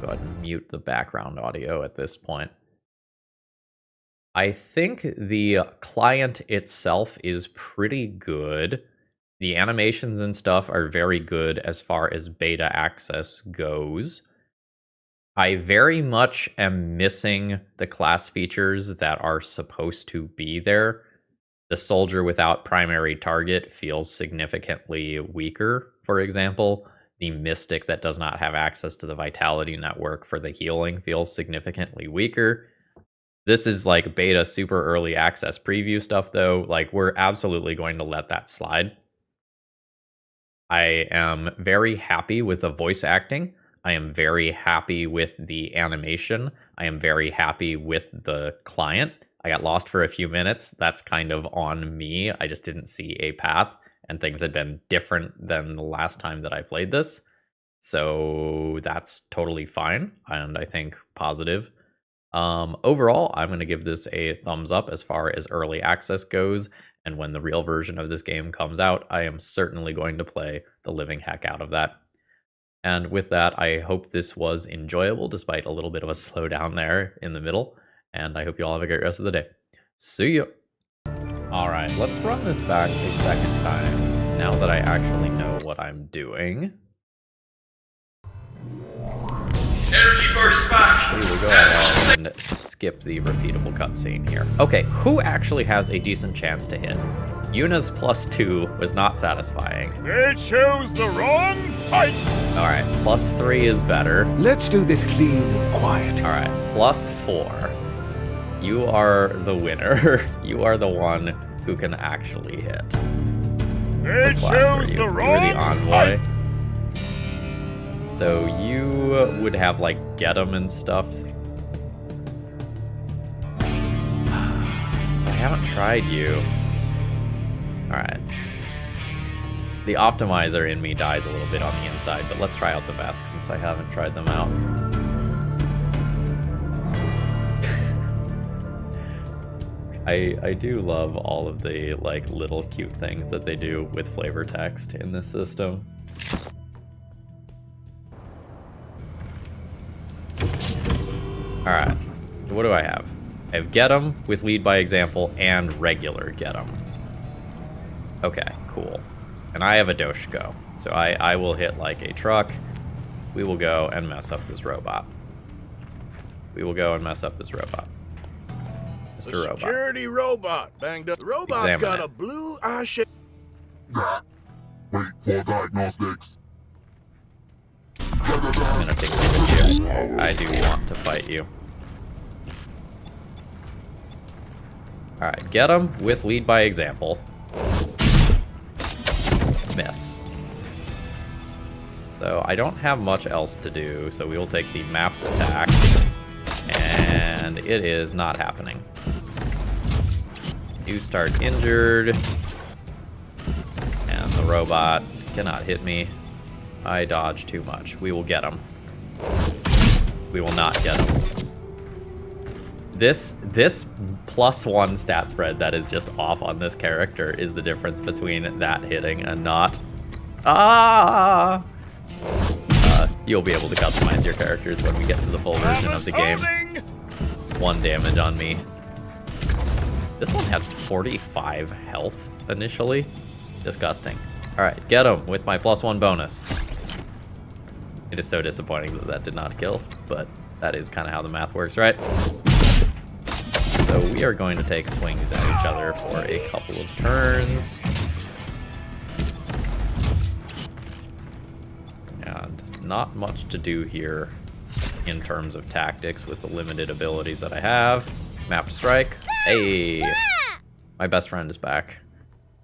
Go ahead and mute the background audio at this point. I think the client itself is pretty good. The animations and stuff are very good as far as beta access goes. I very much am missing the class features that are supposed to be there. The soldier without primary target feels significantly weaker, for example. The mystic that does not have access to the vitality network for the healing feels significantly weaker. This is like beta super early access preview stuff though. Like we're absolutely going to let that slide. I am very happy with the voice acting. I am very happy with the animation. I am very happy with the client. I got lost for a few minutes. That's kind of on me. I just didn't see a path, and things had been different than the last time that I played this. So that's totally fine, and I think positive. Overall, I'm going to give this a thumbs up as far as early access goes, and when the real version of this game comes out, I am certainly going to play the living heck out of that. And with that, I hope this was enjoyable despite a little bit of a slowdown there in the middle. And I hope you all have a great rest of the day. See ya! Alright, let's run this back a second time, now that I actually know what I'm doing. Energy burst back! We will go ahead and skip the repeatable cutscene here. Okay, who actually has a decent chance to hit? Yuna's +2 was not satisfying. They chose the wrong fight! Alright, +3 is better. Let's do this clean and quiet. Alright, +4. You are the winner. You are the one who can actually hit. They chose the wrong You're the envoy. fight! So you would have like get 'em and stuff. I haven't tried you. Alright. The optimizer in me dies a little bit on the inside, but let's try out the Vesk since I haven't tried them out. I do love all of the like little cute things that they do with flavor text in this system. Alright, what do I have? I have get 'em with lead by example and regular get 'em. Okay, cool. And I have a Doshko, so I will hit like a truck. We will go and mess up this robot. We will go and mess up this robot. Mr. The Robot. security robot banged up. The robot's Examine got it. a blue eye shape. Wait for diagnostics. I'm gonna take damage here. I do want to fight you. Alright, get 'em with lead by example. Miss. So I don't have much else to do, so we will take the mapped attack. And it is not happening. You start injured. And the robot cannot hit me. I dodge too much. We will get him. We will not get him. This +1 stat spread that is just off on this character is the difference between that hitting and not. You'll be able to customize your characters when we get to the full version of the game. 1 damage on me. This one had 45 health initially. Disgusting. Alright, get him with my +1 bonus. It is so disappointing that that did not kill, but that is kind of how the math works, right? So we are going to take swings at each other for a couple of turns. And not much to do here in terms of tactics with the limited abilities that I have. Map strike. Hey! My best friend is back.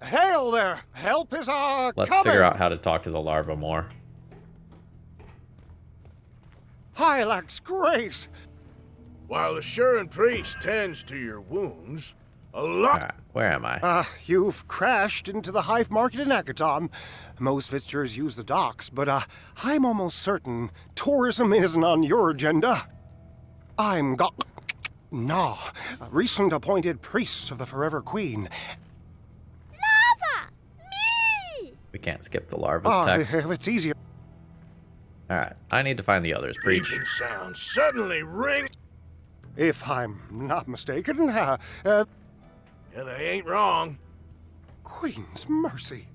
Hail there! Help is Let's coming! figure out how to talk to the larva more. Hylax Grace! While the Shurin priest tends to your wounds, a lot... Alright, where am I? You've crashed into the Hive Market in Akaton. Most visitors use the docks, but I'm almost certain tourism isn't on your agenda. I'm a recent appointed priest of the Forever Queen. Lava! Me! We can't skip the larva's text. It's easier. Alright, I need to find the others. Preach. Beeping sound suddenly ring... If I'm not mistaken, Yeah, they ain't wrong. Queen's mercy.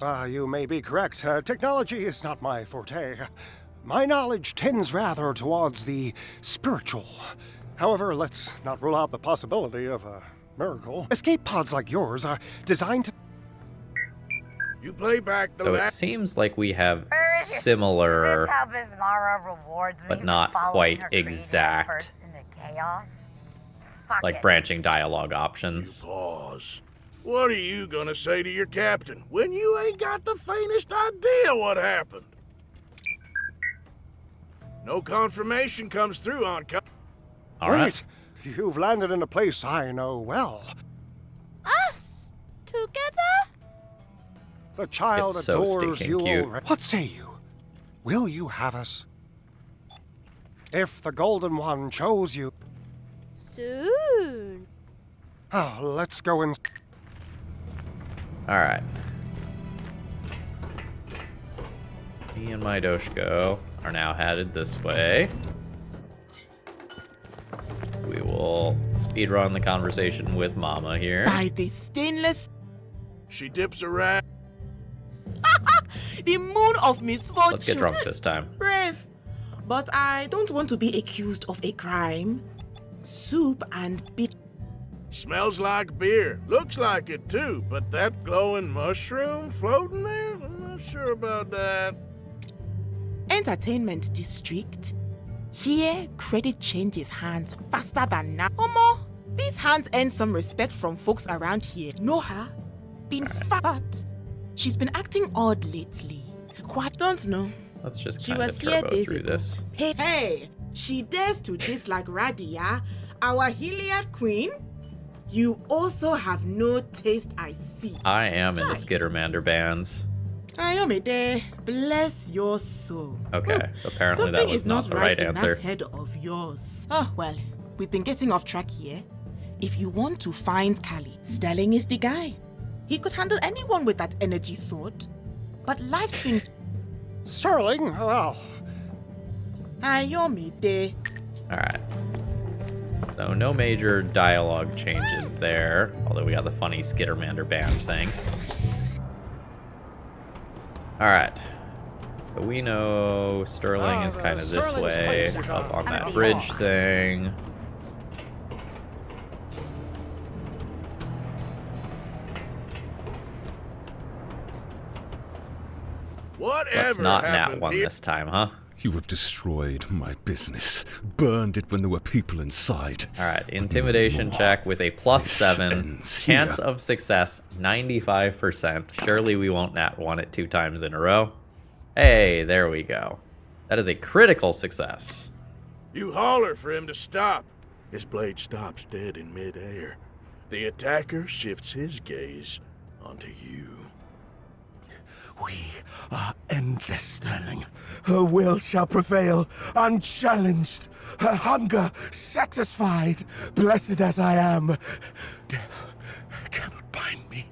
You may be correct. Technology is not my forte. My knowledge tends rather towards the spiritual. However, let's not rule out the possibility of a miracle. Escape pods like yours are designed to... You play back the So it last... seems like we have similar, Is this how Bismara rewards me but for not following quite her crazy exact, person into chaos? Fuck like it. branching dialogue options. Pause. What are you gonna say to your captain when you ain't got the faintest idea what happened? No confirmation comes through on... Alright. Wait, you've landed in a place I know well. Us? Together? The child It's so adores stinking you cute. already. What say you? Will you have us? If the Golden One chose you... Soon. Oh, let's go in... Alright. Me and my Doshko are now headed this way. We will speedrun the conversation with Mama here. By the stainless... She dips around. The moon of misfortune. Let's get drunk this time. Brave. But I don't want to be accused of a crime. Soup and beef. Smells like beer. Looks like it too, but that glowing mushroom floating there? I'm not sure about that. Entertainment district. Here, credit changes hands faster than now. Omo, these hands earn some respect from folks around here. Know her? Been fat. She's been acting odd lately. Quite don't know. Let's just She kind of was here turbo days through ago. this. Hey, she dares to dislike Radia, our Hilliard queen. You also have no taste, I see. I am in the Skittermander bands. Ayomide, bless your soul. Okay, apparently that Something was is not not the right right in answer. that head of yours. Oh, well, we've been getting off track here. If you want to find Kali, Sterling is the guy. He could handle anyone with that energy sword. But life's been... Sterling? Well... Ayomide. Alright. So no major dialogue changes there, although we got the funny Skittermander band thing. Alright. So we know Sterling is kind of this way, up on that bridge thing. Whatever Let's not nat happened one here? this time, huh? You have destroyed my business, burned it when there were people inside. Alright, intimidation check with a +7. ends Chance here. of success, 95%. Surely we won't nat one it 2 times in a row. Hey, there we go. That is a critical success. You holler for him to stop. His blade stops dead in midair. The attacker shifts his gaze onto you. We are endless, Sterling. Her will shall prevail, unchallenged. Her hunger satisfied. Blessed as I am, death cannot bind me.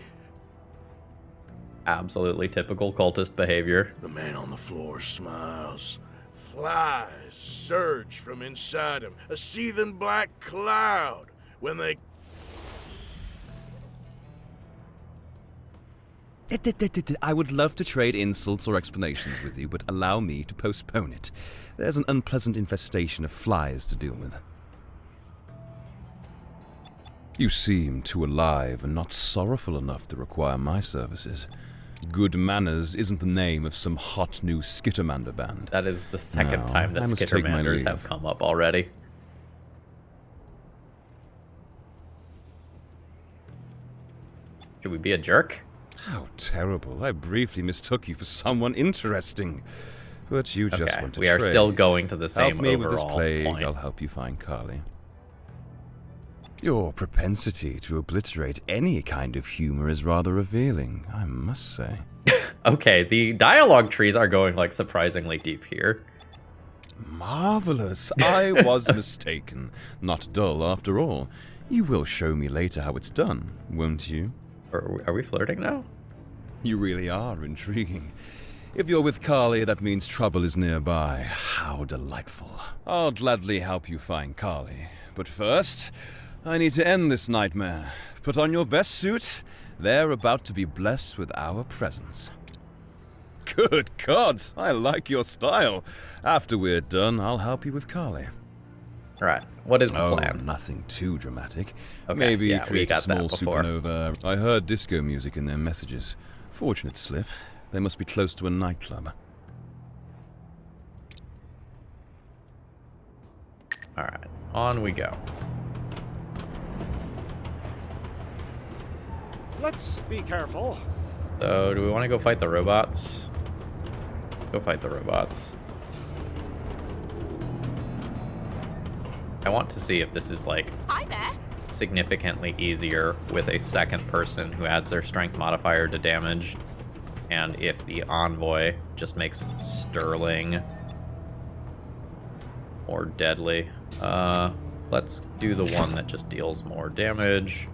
Absolutely typical cultist behavior. The man on the floor smiles. Flies surge from inside him, a seething black cloud. When they... I would love to trade insults or explanations with you, but allow me to postpone it. There's an unpleasant infestation of flies to deal with. You seem too alive and not sorrowful enough to require my services. Good manners isn't the name of some hot new Skittermander band. That is the second time that I must take my Skittermanders leave. have come up already. Should we be a jerk? How terrible. I briefly mistook you for someone interesting. But you just want to we are trade. still going to the same Help me with this overall plague, point. I'll help you find Carly. Your propensity to obliterate any kind of humor is rather revealing, I must say. Okay, the dialogue trees are going like surprisingly deep here. Marvelous. I was mistaken. Not dull after all. You will show me later how it's done, won't you? Are we flirting now? You really are intriguing. If you're with Carly, that means trouble is nearby. How delightful. I'll gladly help you find Carly. But first, I need to end this nightmare. Put on your best suit. They're about to be blessed with our presence. Good gods, I like your style. After we're done, I'll help you with Carly. Right. What is the plan? Nothing too dramatic. Okay, Maybe yeah, we create a got that small before. supernova. I heard disco music in their messages. Fortunate slip. They must be close to a nightclub. Alright, on we go. Let's be careful. So, do we want to go fight the robots? Go fight the robots. I want to see if this is like significantly easier with a second person who adds their strength modifier to damage, and if the envoy just makes Sterling more deadly. Let's do the one that just deals more damage.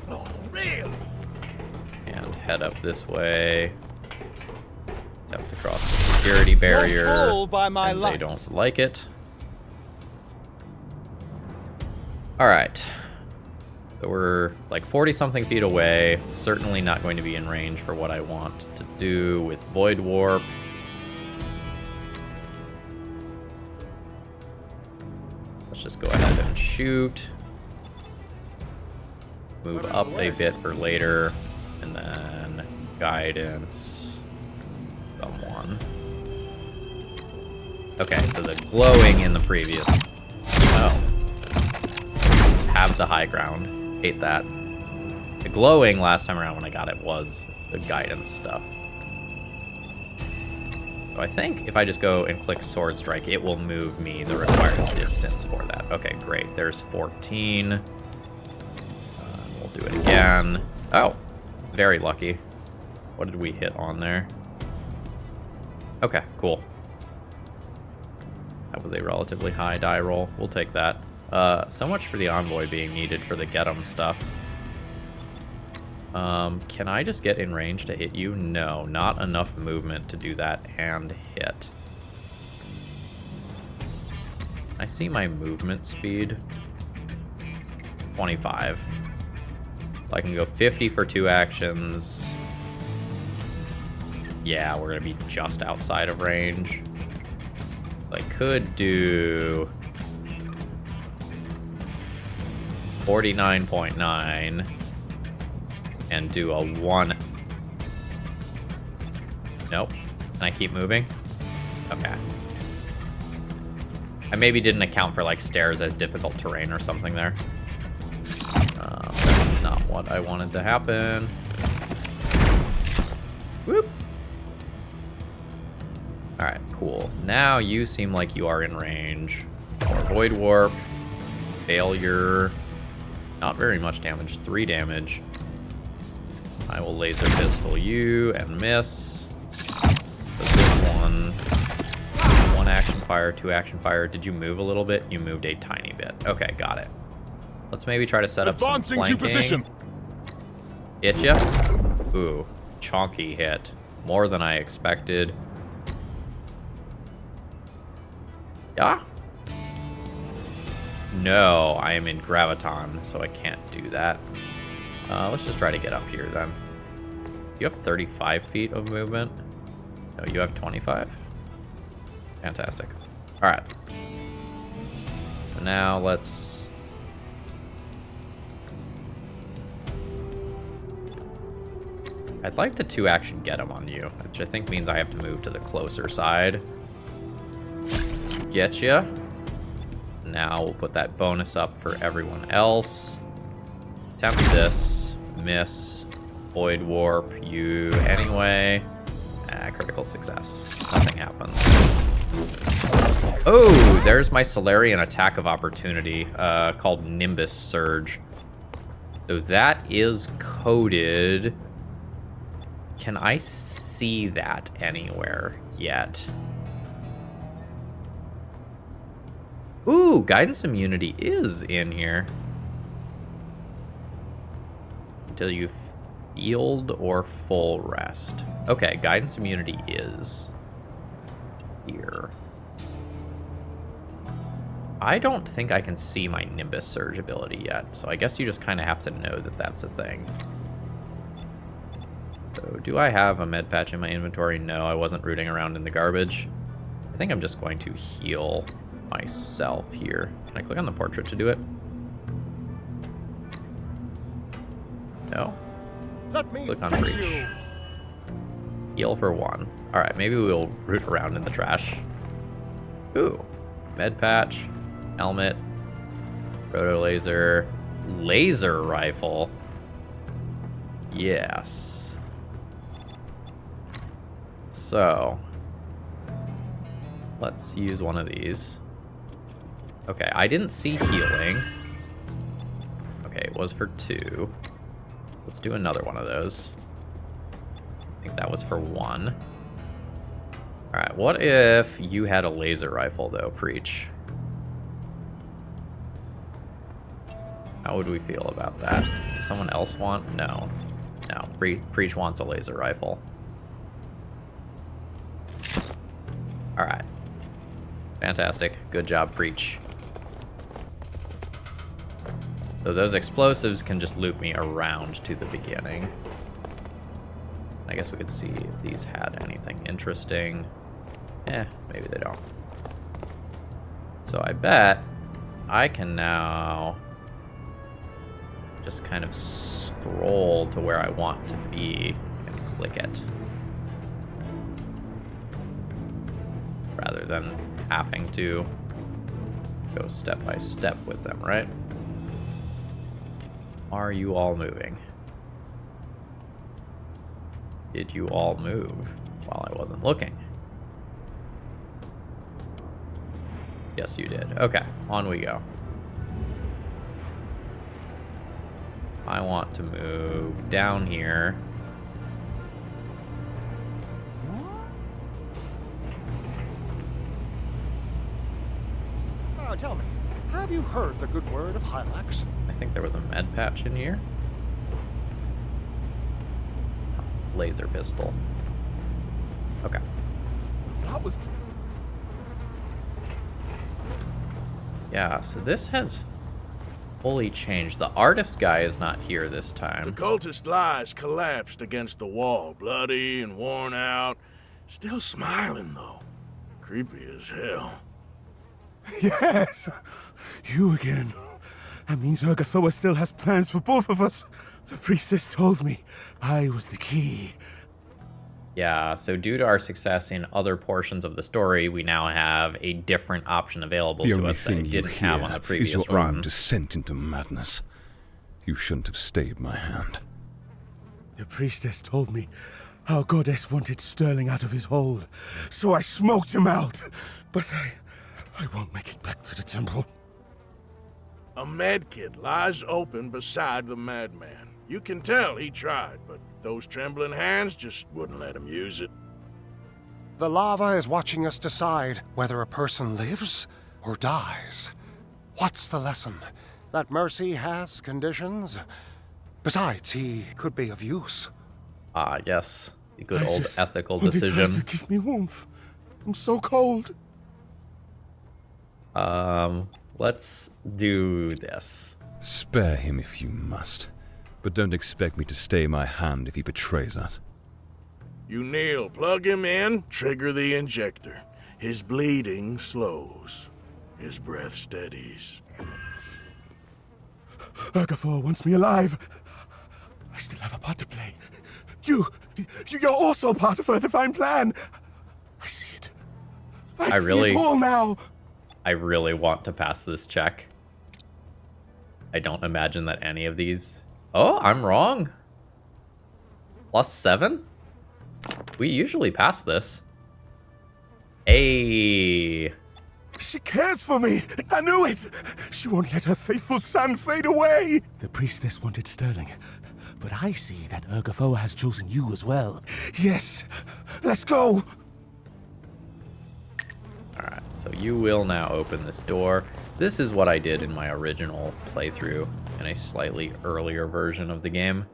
Oh, really? And head up this way. Attempt to cross the security barrier. You're fooled by my and light. they don't like it. Alright. So we're like 40-something feet away. Certainly not going to be in range for what I want to do with Void Warp. Let's just go ahead and shoot. Move up a bit for later. And then guidance. Someone. Okay, so the glowing in the previous... Oh. Have the high ground. Hate that. The glowing last time around when I got it was the guidance stuff. So I think if I just go and click Sword Strike, it will move me the required distance for that. Okay, great. There's 14. We'll do it again. Oh, very lucky. What did we hit on there? Okay, cool. That was a relatively high die roll. We'll take that. So much for the envoy being needed for the get 'em stuff. Can I just get in range to hit you? No, not enough movement to do that and hit. I see my movement speed. 25. I can go 50 for 2 actions. Yeah, we're gonna be just outside of range. I could do 49.9 and do a 1. Nope. Can I keep moving? Okay. I maybe didn't account for like stairs as difficult terrain or something there. That's not what I wanted to happen. Whoop. Alright, cool. Now you seem like you are in range. More Void Warp. Failure. Not very much damage. 3 damage. I will laser pistol you and miss. But this one, 1 action fire, 2 action fire. Did you move a little bit? You moved a tiny bit. Okay, got it. Let's maybe try to set up some flanking. To position. Hit ya? Ooh, chonky hit. More than I expected. Yeah? No, I am in graviton, so I can't do that. Let's just try to get up here then. You have 35 feet of movement? No, you have 25? Fantastic. Alright. So now let's... I'd like to 2-action get him on you, which I think means I have to move to the closer side. Getcha. Now we'll put that bonus up for everyone else. Attempt this. Miss. Void warp you anyway. Critical success. Nothing happens. Oh, there's my Solarian attack of opportunity, called Nimbus Surge. So that is coded. Can I see that anywhere yet? Ooh, guidance immunity is in here. Until you field or full rest. Okay, guidance immunity is here. I don't think I can see my Nimbus Surge ability yet, so I guess you just kind of have to know that that's a thing. So, do I have a med patch in my inventory? No, I wasn't rooting around in the garbage. I think I'm just going to heal myself here. Can I click on the portrait to do it? No. Let me click on fix breach. you. Heal for 1. Alright, maybe we'll root around in the trash. Ooh. Med patch. Helmet. Proto laser. Laser rifle. Yes. So. Let's use one of these. Okay, I didn't see healing. Okay, it was for 2. Let's do another one of those. I think that was for 1. Alright, what if you had a laser rifle, though, Preach? How would we feel about that? Does someone else want? No. No, Preach wants a laser rifle. Alright. Fantastic. Good job, Preach. So those explosives can just loop me around to the beginning. I guess we could see if these had anything interesting. Maybe they don't. So I bet I can now just kind of scroll to where I want to be and click it. Rather than having to go step by step with them, right? Are you all moving? Did you all move while I wasn't looking? Yes, you did. Okay, on we go. I want to move down here. Now tell me, have you heard the good word of Hylax? I think there was a med patch in here. Laser pistol. Okay. That was... Yeah, so this has fully changed. The artist guy is not here this time. The cultist lies collapsed against the wall, bloody and worn out. Still smiling, though. Creepy as hell. Yes! You again. That means Urgathoa still has plans for both of us. The priestess told me I was the key. Yeah, so due to our success in other portions of the story, we now have a different option available to us that we didn't have on the previous is your run. own descent into madness. You shouldn't have stayed my hand. The priestess told me our goddess wanted Sterling out of his hole, so I smoked him out. But I won't make it back to the temple. A medkit lies open beside the madman. You can tell he tried, but those trembling hands just wouldn't let him use it. The lava is watching us decide whether a person lives or dies. What's the lesson? That mercy has conditions? Besides, he could be of use. Ah, yes. The good I old just ethical wanted her decision. to give me warmth. I'm so cold. Let's do this. Spare him if you must, but don't expect me to stay my hand if he betrays us. You kneel, plug him in, trigger the injector. His bleeding slows. His breath steadies. Urgafor wants me alive. I still have a part to play. You're also part of her divine plan. I see it. I see it all now. I really want to pass this check. I don't imagine that any of these... Oh, I'm wrong. +7? We usually pass this. Hey. She cares for me. I knew it. She won't let her faithful son fade away. The priestess wanted Sterling, but I see that Urgafor has chosen you as well. Yes. Let's go. Alright, so you will now open this door. This is what I did in my original playthrough in a slightly earlier version of the game.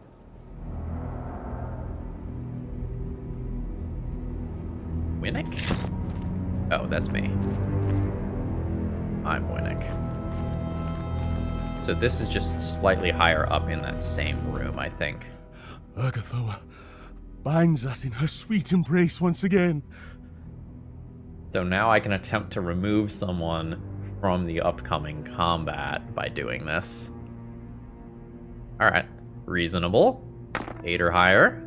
Winnick? Oh, that's me. I'm Winnick. So this is just slightly higher up in that same room, I think. Urgafor binds us in her sweet embrace once again. So now I can attempt to remove someone from the upcoming combat by doing this. Alright, reasonable. 8 or higher.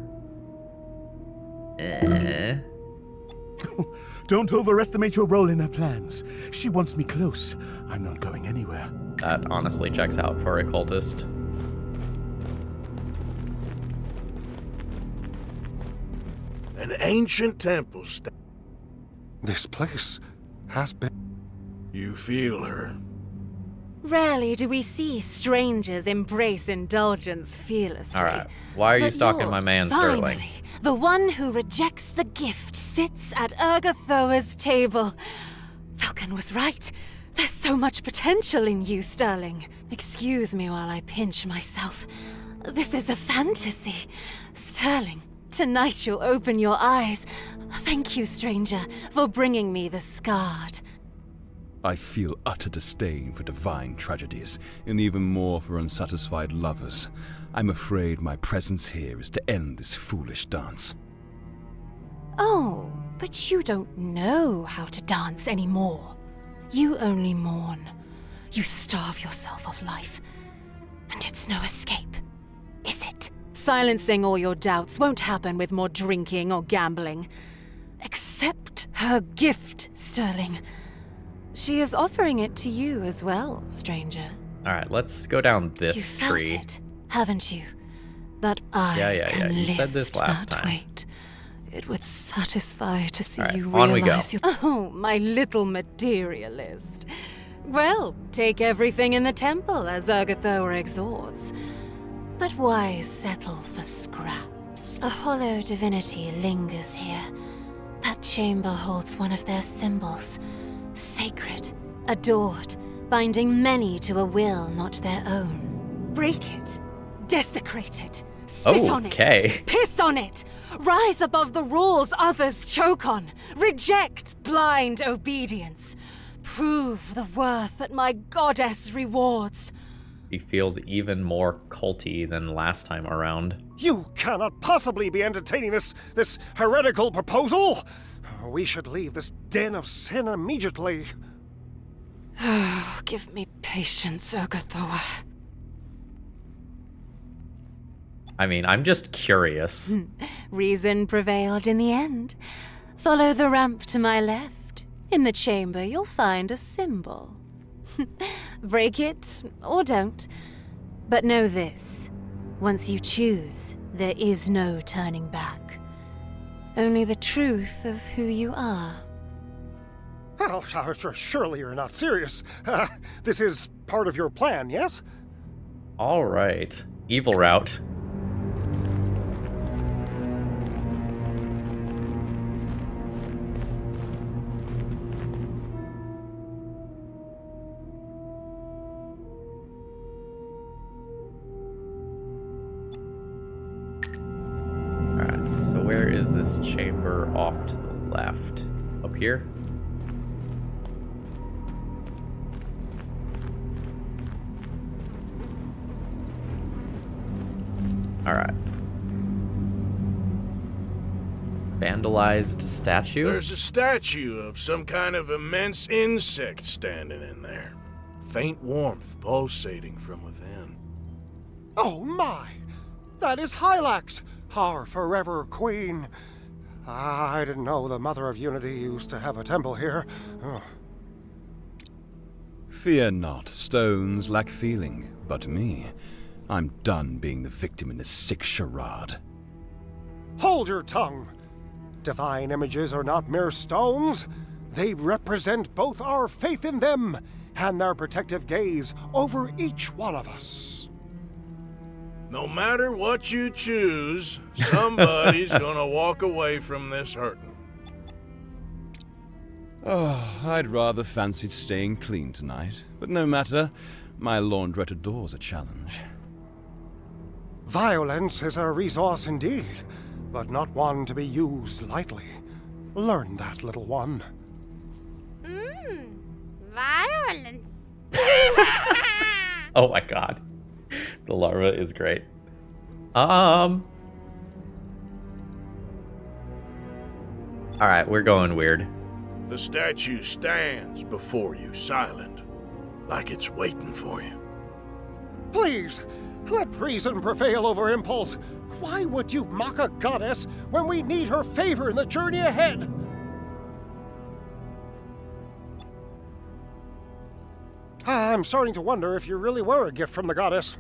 Don't overestimate your role in her plans. She wants me close. I'm not going anywhere. That honestly checks out for a cultist. An ancient temple. This place has been... You feel her. Rarely do we see strangers embrace indulgence fearlessly. Alright, why are you stalking my man, Sterling? Finally, the one who rejects the gift sits at Urgathoa's table. Falcon was right. There's so much potential in you, Sterling. Excuse me while I pinch myself. This is a fantasy. Sterling, tonight you'll open your eyes. Thank you, stranger, for bringing me the Scarred. I feel utter disdain for divine tragedies, and even more for unsatisfied lovers. I'm afraid my presence here is to end this foolish dance. Oh, but you don't know how to dance anymore. You only mourn. You starve yourself of life. And it's no escape, is it? Silencing all your doubts won't happen with more drinking or gambling. Accept her gift, Sterling. She is offering it to you as well, stranger. Alright, let's go down this You felt tree. it, haven't you? That I Yeah, can you lift said this last that time. weight. It would satisfy to see Alright, you on we go. realize your... Oh, my little materialist. Well, take everything in the temple as Urgathoa exhorts. But why settle for scraps? A hollow divinity lingers here. That chamber holds one of their symbols. Sacred, adored, binding many to a will not their own. Break it, desecrate it, spit on it, piss on it, rise above the rules others choke on, reject blind obedience, prove the worth that my goddess rewards. He feels even more culty than last time around. You cannot possibly be entertaining this heretical proposal! We should leave this den of sin immediately. Oh, give me patience, Urgathoa. I mean, I'm just curious. Reason prevailed in the end. Follow the ramp to my left. In the chamber, you'll find a symbol. Break it, or don't. But know this. Once you choose, there is no turning back. Only the truth of who you are. Well, surely you're not serious. This is part of your plan, yes? Alright. Evil route. where is this chamber off to the left? Up here? Alright. Vandalized statue? There's a statue of some kind of immense insect standing in there. Faint warmth pulsating from within. Oh my! That is Hylax, our forever queen. I didn't know the Mother of Unity used to have a temple here. Oh. Fear not, stones lack feeling, but me. I'm done being the victim in this sick charade. Hold your tongue! Divine images are not mere stones. They represent both our faith in them and their protective gaze over each one of us. No matter what you choose, somebody's gonna walk away from this hurting. Oh, I'd rather fancied staying clean tonight, but no matter. My laundrette adores a challenge. Violence is a resource indeed, but not one to be used lightly. Learn that, little one. Violence. Oh my god. The larva is great. Alright, we're going weird. The statue stands before you, silent, like it's waiting for you. Please, let reason prevail over impulse. Why would you mock a goddess when we need her favor in the journey ahead? I'm starting to wonder if you really were a gift from the goddess.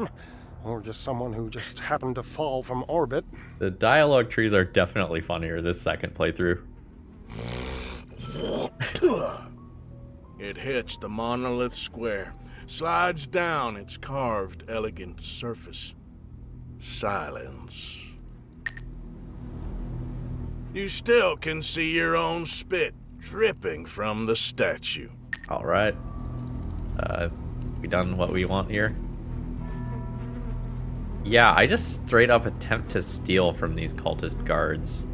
Or just someone who just happened to fall from orbit. The dialogue trees are definitely funnier this second playthrough. It hits the monolith square, slides down its carved, elegant surface. Silence. You still can see your own spit dripping from the statue. Alright. We done what we want here? Yeah, I just straight up attempt to steal from these cultist guards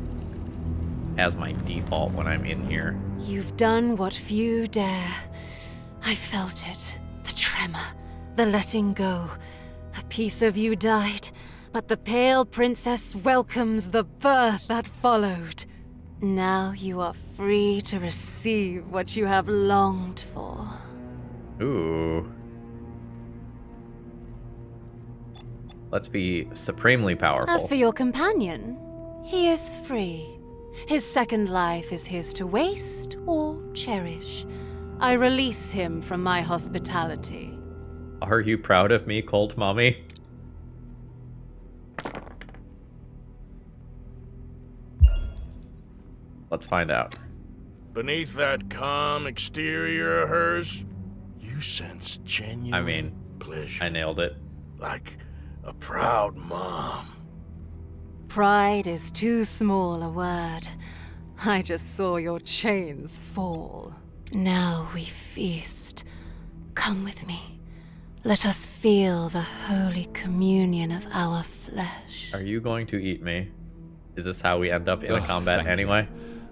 as my default when I'm in here. You've done what few dare. I felt it. The tremor. The letting go. A piece of you died, but the pale princess welcomes the birth that followed. Now you are free to receive what you have longed for. Ooh. Let's be supremely powerful. As for your companion, he is free. His second life is his to waste or cherish. I release him from my hospitality. Are you proud of me, Cold Mommy? Let's find out. Beneath that calm exterior of hers, you sense genuine pleasure. I nailed it. Like a proud mom. Pride is too small a word. I just saw your chains fall. Now we feast. Come with me. Let us feel the holy communion of our flesh. Are you going to eat me? Is this how we end up in a combat anyway?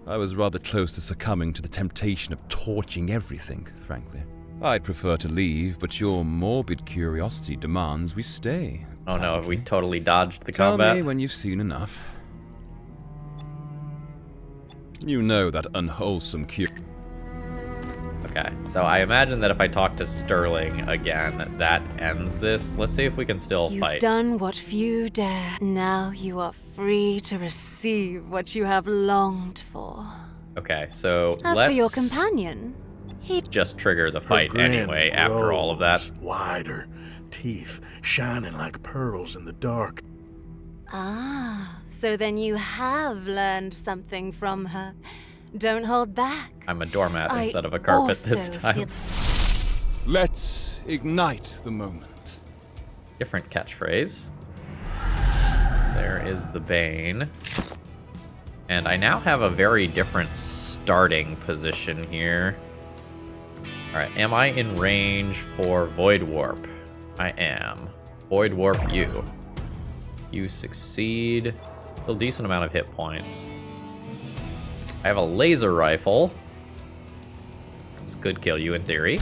I was rather close to succumbing to the temptation of torching everything, frankly. I'd prefer to leave, but your morbid curiosity demands we stay. Oh no, have we totally dodged the Tell combat? me when you've seen enough. You know that unwholesome Okay, so I imagine that if I talk to Sterling again, that ends this. Let's see if we can still You've fight. done what few dare. Now you are free to receive what you have longed for. Okay, so As let's for your companion, he just trigger the fight grin anyway after all of that. grows wider, teeth shining like pearls in the dark. Ah, so then you have learned something from her. Don't hold back. I'm a doormat I instead of a carpet this also time. Let's ignite the moment. Different catchphrase. There is the Bane. And I now have a very different starting position here. Alright, am I in range for Void Warp? I am. Void Warp you. You succeed. Still decent amount of hit points. I have a laser rifle. This could kill you in theory.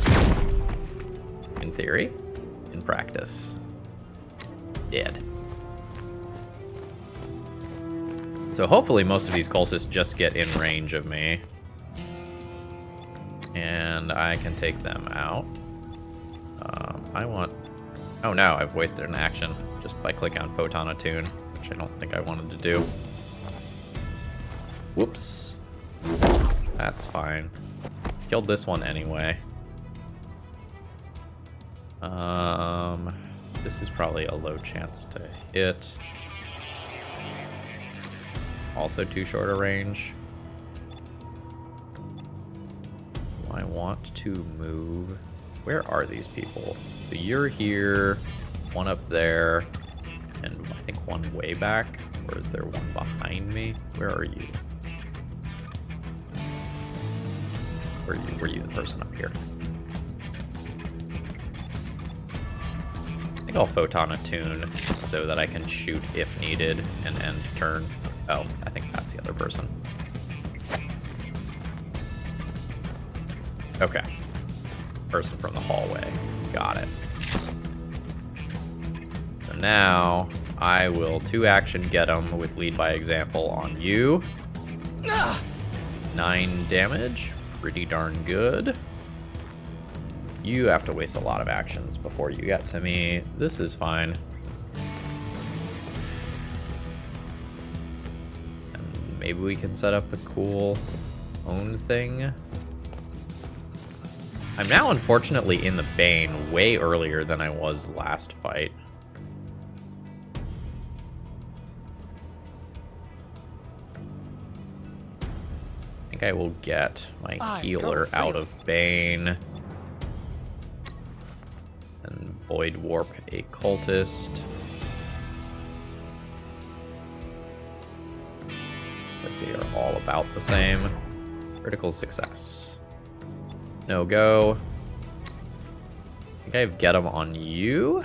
In theory. In practice. Dead. So hopefully most of these cultists just get in range of me. And I can take them out. Oh no, I've wasted an action just by clicking on Photon Attune, which I don't think I wanted to do. Whoops. That's fine. Killed this one anyway. This is probably a low chance to hit. Also too short a range. I want to move. Where are these people? So you're here, one up there, and I think one way back. Or is there one behind me? Where are you? Were you the person up here? I think I'll Photon Attune so that I can shoot if needed and end turn. Oh, I think that's the other person. Okay. Person from the hallway. Got it. So now I will 2-action get him with lead by example on you. 9 damage. Pretty darn good. You have to waste a lot of actions before you get to me. This is fine. And maybe we can set up a cool own thing. I'm now unfortunately in the Bane way earlier than I was last fight. I think I will get my healer out of Bane. And Void Warp a cultist. But they are all about the same. Critical success. No go. I think I get him on you.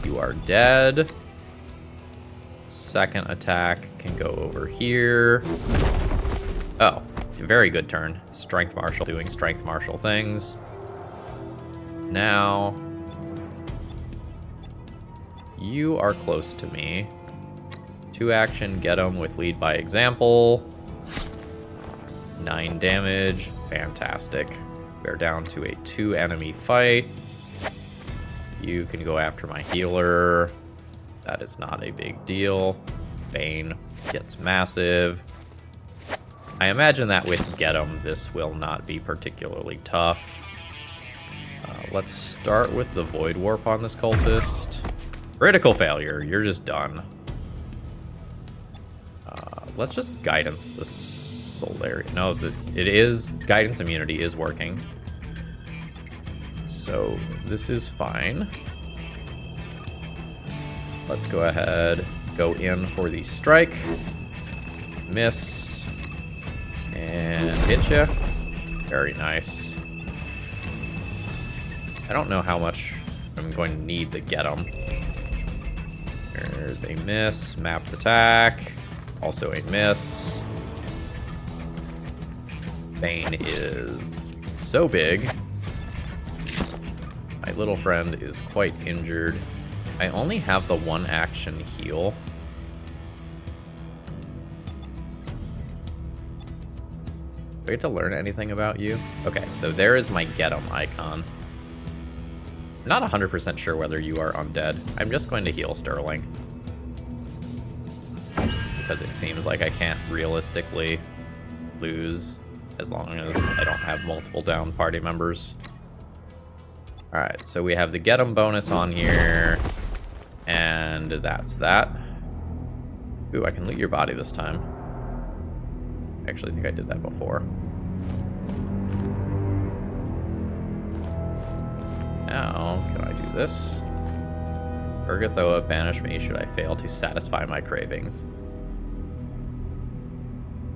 You are dead. Second attack can go over here. Oh, very good turn. Strength Marshal doing Strength Marshal things. Now, you are close to me. 2-action, get him with lead by example. 9 damage. Fantastic. We're down to a 2-enemy fight. You can go after my healer. That is not a big deal. Bane gets massive. I imagine that with Get 'em, this will not be particularly tough. Let's start with the Void Warp on this cultist. Critical failure. You're just done. Let's just Guidance the Solarian. No, Guidance immunity is working. So this is fine. Let's go ahead, go in for the strike. Miss. And hit ya. Very nice. I don't know how much I'm going to need to get them. There's a miss. Mapped attack. Also a miss. Bane is so big. My little friend is quite injured. I only have the 1-action heal. Do I get to learn anything about you? Okay, so there is my Get 'em icon. I'm not 100% sure whether you are undead. I'm just going to heal Sterling. Because it seems like I can't realistically lose as long as I don't have multiple down party members. Alright, so we have the Get 'em bonus on here. And that's that. Ooh, I can loot your body this time. I actually think I did that before. Now, can I do this? Urgathoa, banish me should I fail to satisfy my cravings.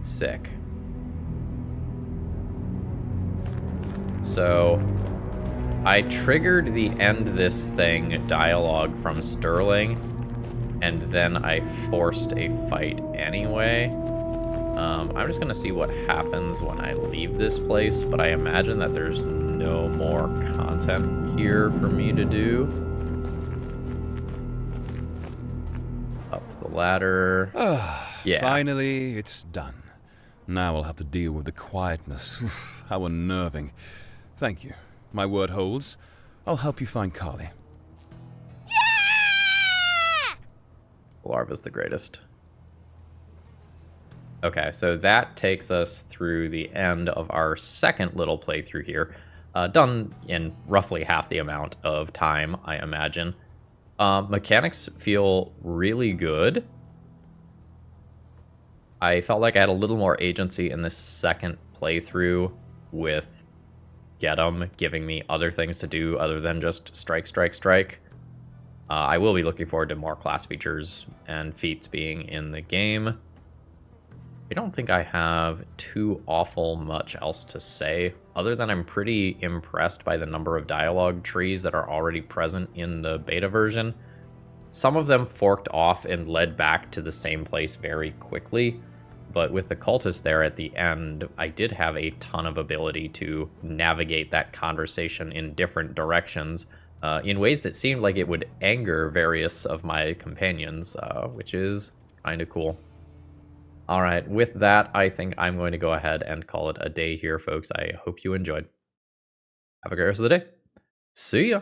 Sick. So, I triggered the end this thing dialogue from Sterling and then I forced a fight anyway. I'm just gonna see what happens when I leave this place, but I imagine that there's no more content here for me to do. Up the ladder. Yeah. Finally, it's done. Now I'll have to deal with the quietness. How unnerving. Thank you. My word holds. I'll help you find Carly. Larva's the greatest. Okay, so that takes us through the end of our second little playthrough here. Done in roughly half the amount of time, I imagine. Mechanics feel really good. I felt like I had a little more agency in this second playthrough with Getum giving me other things to do other than just strike, strike, strike. I will be looking forward to more class features and feats being in the game. I don't think I have too awful much else to say, other than I'm pretty impressed by the number of dialogue trees that are already present in the beta version. Some of them forked off and led back to the same place very quickly, but with the cultists there at the end, I did have a ton of ability to navigate that conversation in different directions, in ways that seemed like it would anger various of my companions, which is kind of cool. All right, with that, I think I'm going to go ahead and call it a day here, folks. I hope you enjoyed. Have a great rest of the day. See ya!